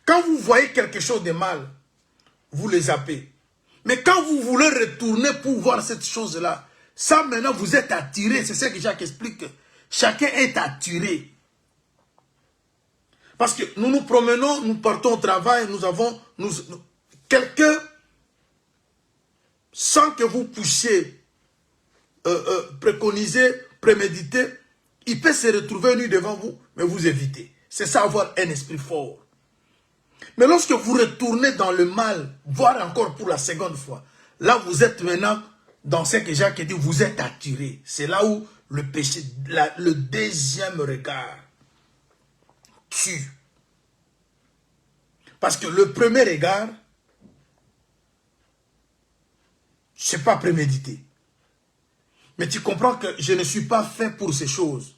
Quand vous voyez quelque chose de mal, vous les zappez. Mais quand vous voulez retourner pour voir cette chose-là, ça maintenant vous êtes attiré. C'est ça que Jacques explique. Chacun est attiré. Parce que nous nous promenons, nous partons au travail, quelqu'un, sans que vous puissiez préconiser, préméditer, il peut se retrouver nu devant vous, mais vous évitez. C'est ça, avoir un esprit fort. Mais lorsque vous retournez dans le mal, voire encore pour la seconde fois, là vous êtes maintenant dans ce que Jacques dit, vous êtes attiré. C'est là où le péché, le deuxième regard tue. Parce que le premier regard, ce n'est pas prémédité. Mais tu comprends que je ne suis pas fait pour ces choses.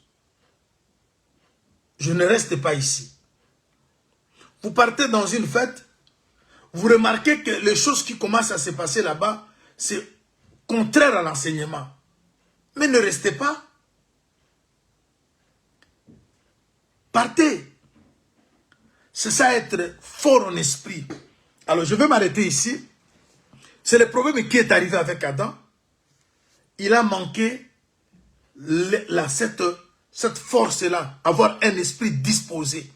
Je ne reste pas ici. Vous partez dans une fête, vous remarquez que les choses qui commencent à se passer là-bas, c'est contraire à l'enseignement. Mais ne restez pas. Partez. C'est ça être fort en esprit. Alors je vais m'arrêter ici. C'est le problème qui est arrivé avec Adam. Il a manqué cette force-là, avoir un esprit disposé.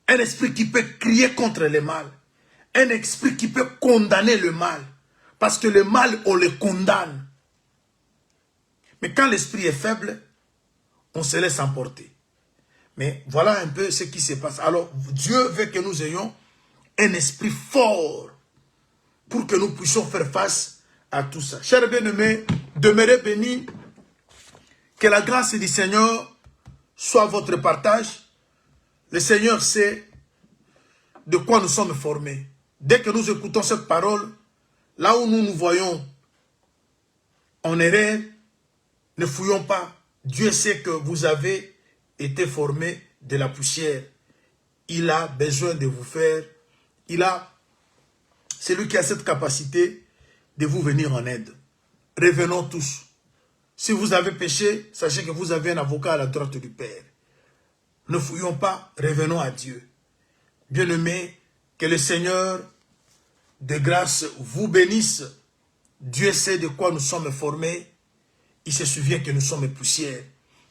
Un esprit qui peut crier contre le mal. Un esprit qui peut condamner le mal. Parce que le mal, on le condamne. Mais quand l'esprit est faible, on se laisse emporter. Mais voilà un peu ce qui se passe. Alors, Dieu veut que nous ayons un esprit fort pour que nous puissions faire face à tout ça. Chers bien-aimés, demeurez bénis. Que la grâce du Seigneur soit votre partage. Le Seigneur sait de quoi nous sommes formés. Dès que nous écoutons cette parole, là où nous nous voyons en erreur, ne fouillons pas. Dieu sait que vous avez été formés de la poussière. Il a besoin de vous faire. C'est lui qui a cette capacité de vous venir en aide. Revenons tous. Si vous avez péché, sachez que vous avez un avocat à la droite du Père. Ne fouillons pas, revenons à Dieu. Bien-aimés, que le Seigneur de grâce vous bénisse. Dieu sait de quoi nous sommes formés. Il se souvient que nous sommes poussière.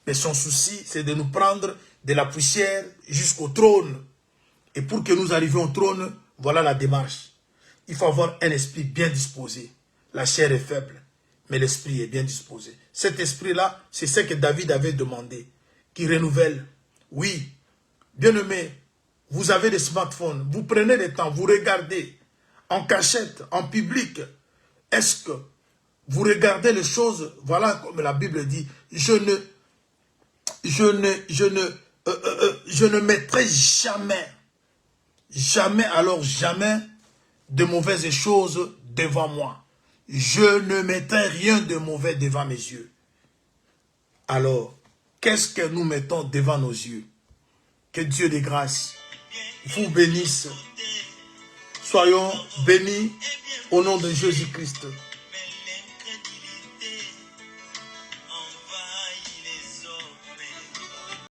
Mais son souci, c'est de nous prendre de la poussière jusqu'au trône. Et pour que nous arrivions au trône, voilà la démarche. Il faut avoir un esprit bien disposé. La chair est faible, mais l'esprit est bien disposé. Cet esprit-là, c'est ce que David avait demandé, qui renouvelle. Oui, bien-aimés, vous avez des smartphones, vous prenez le temps, vous regardez en cachette, en public. Est-ce que vous regardez les choses, voilà comme la Bible dit, je ne mettrai jamais de mauvaises choses devant moi. Je ne mettrai rien de mauvais devant mes yeux. Alors, qu'est-ce que nous mettons devant nos yeux? Que Dieu de grâce vous bénisse. Soyons bénis au nom de Jésus-Christ.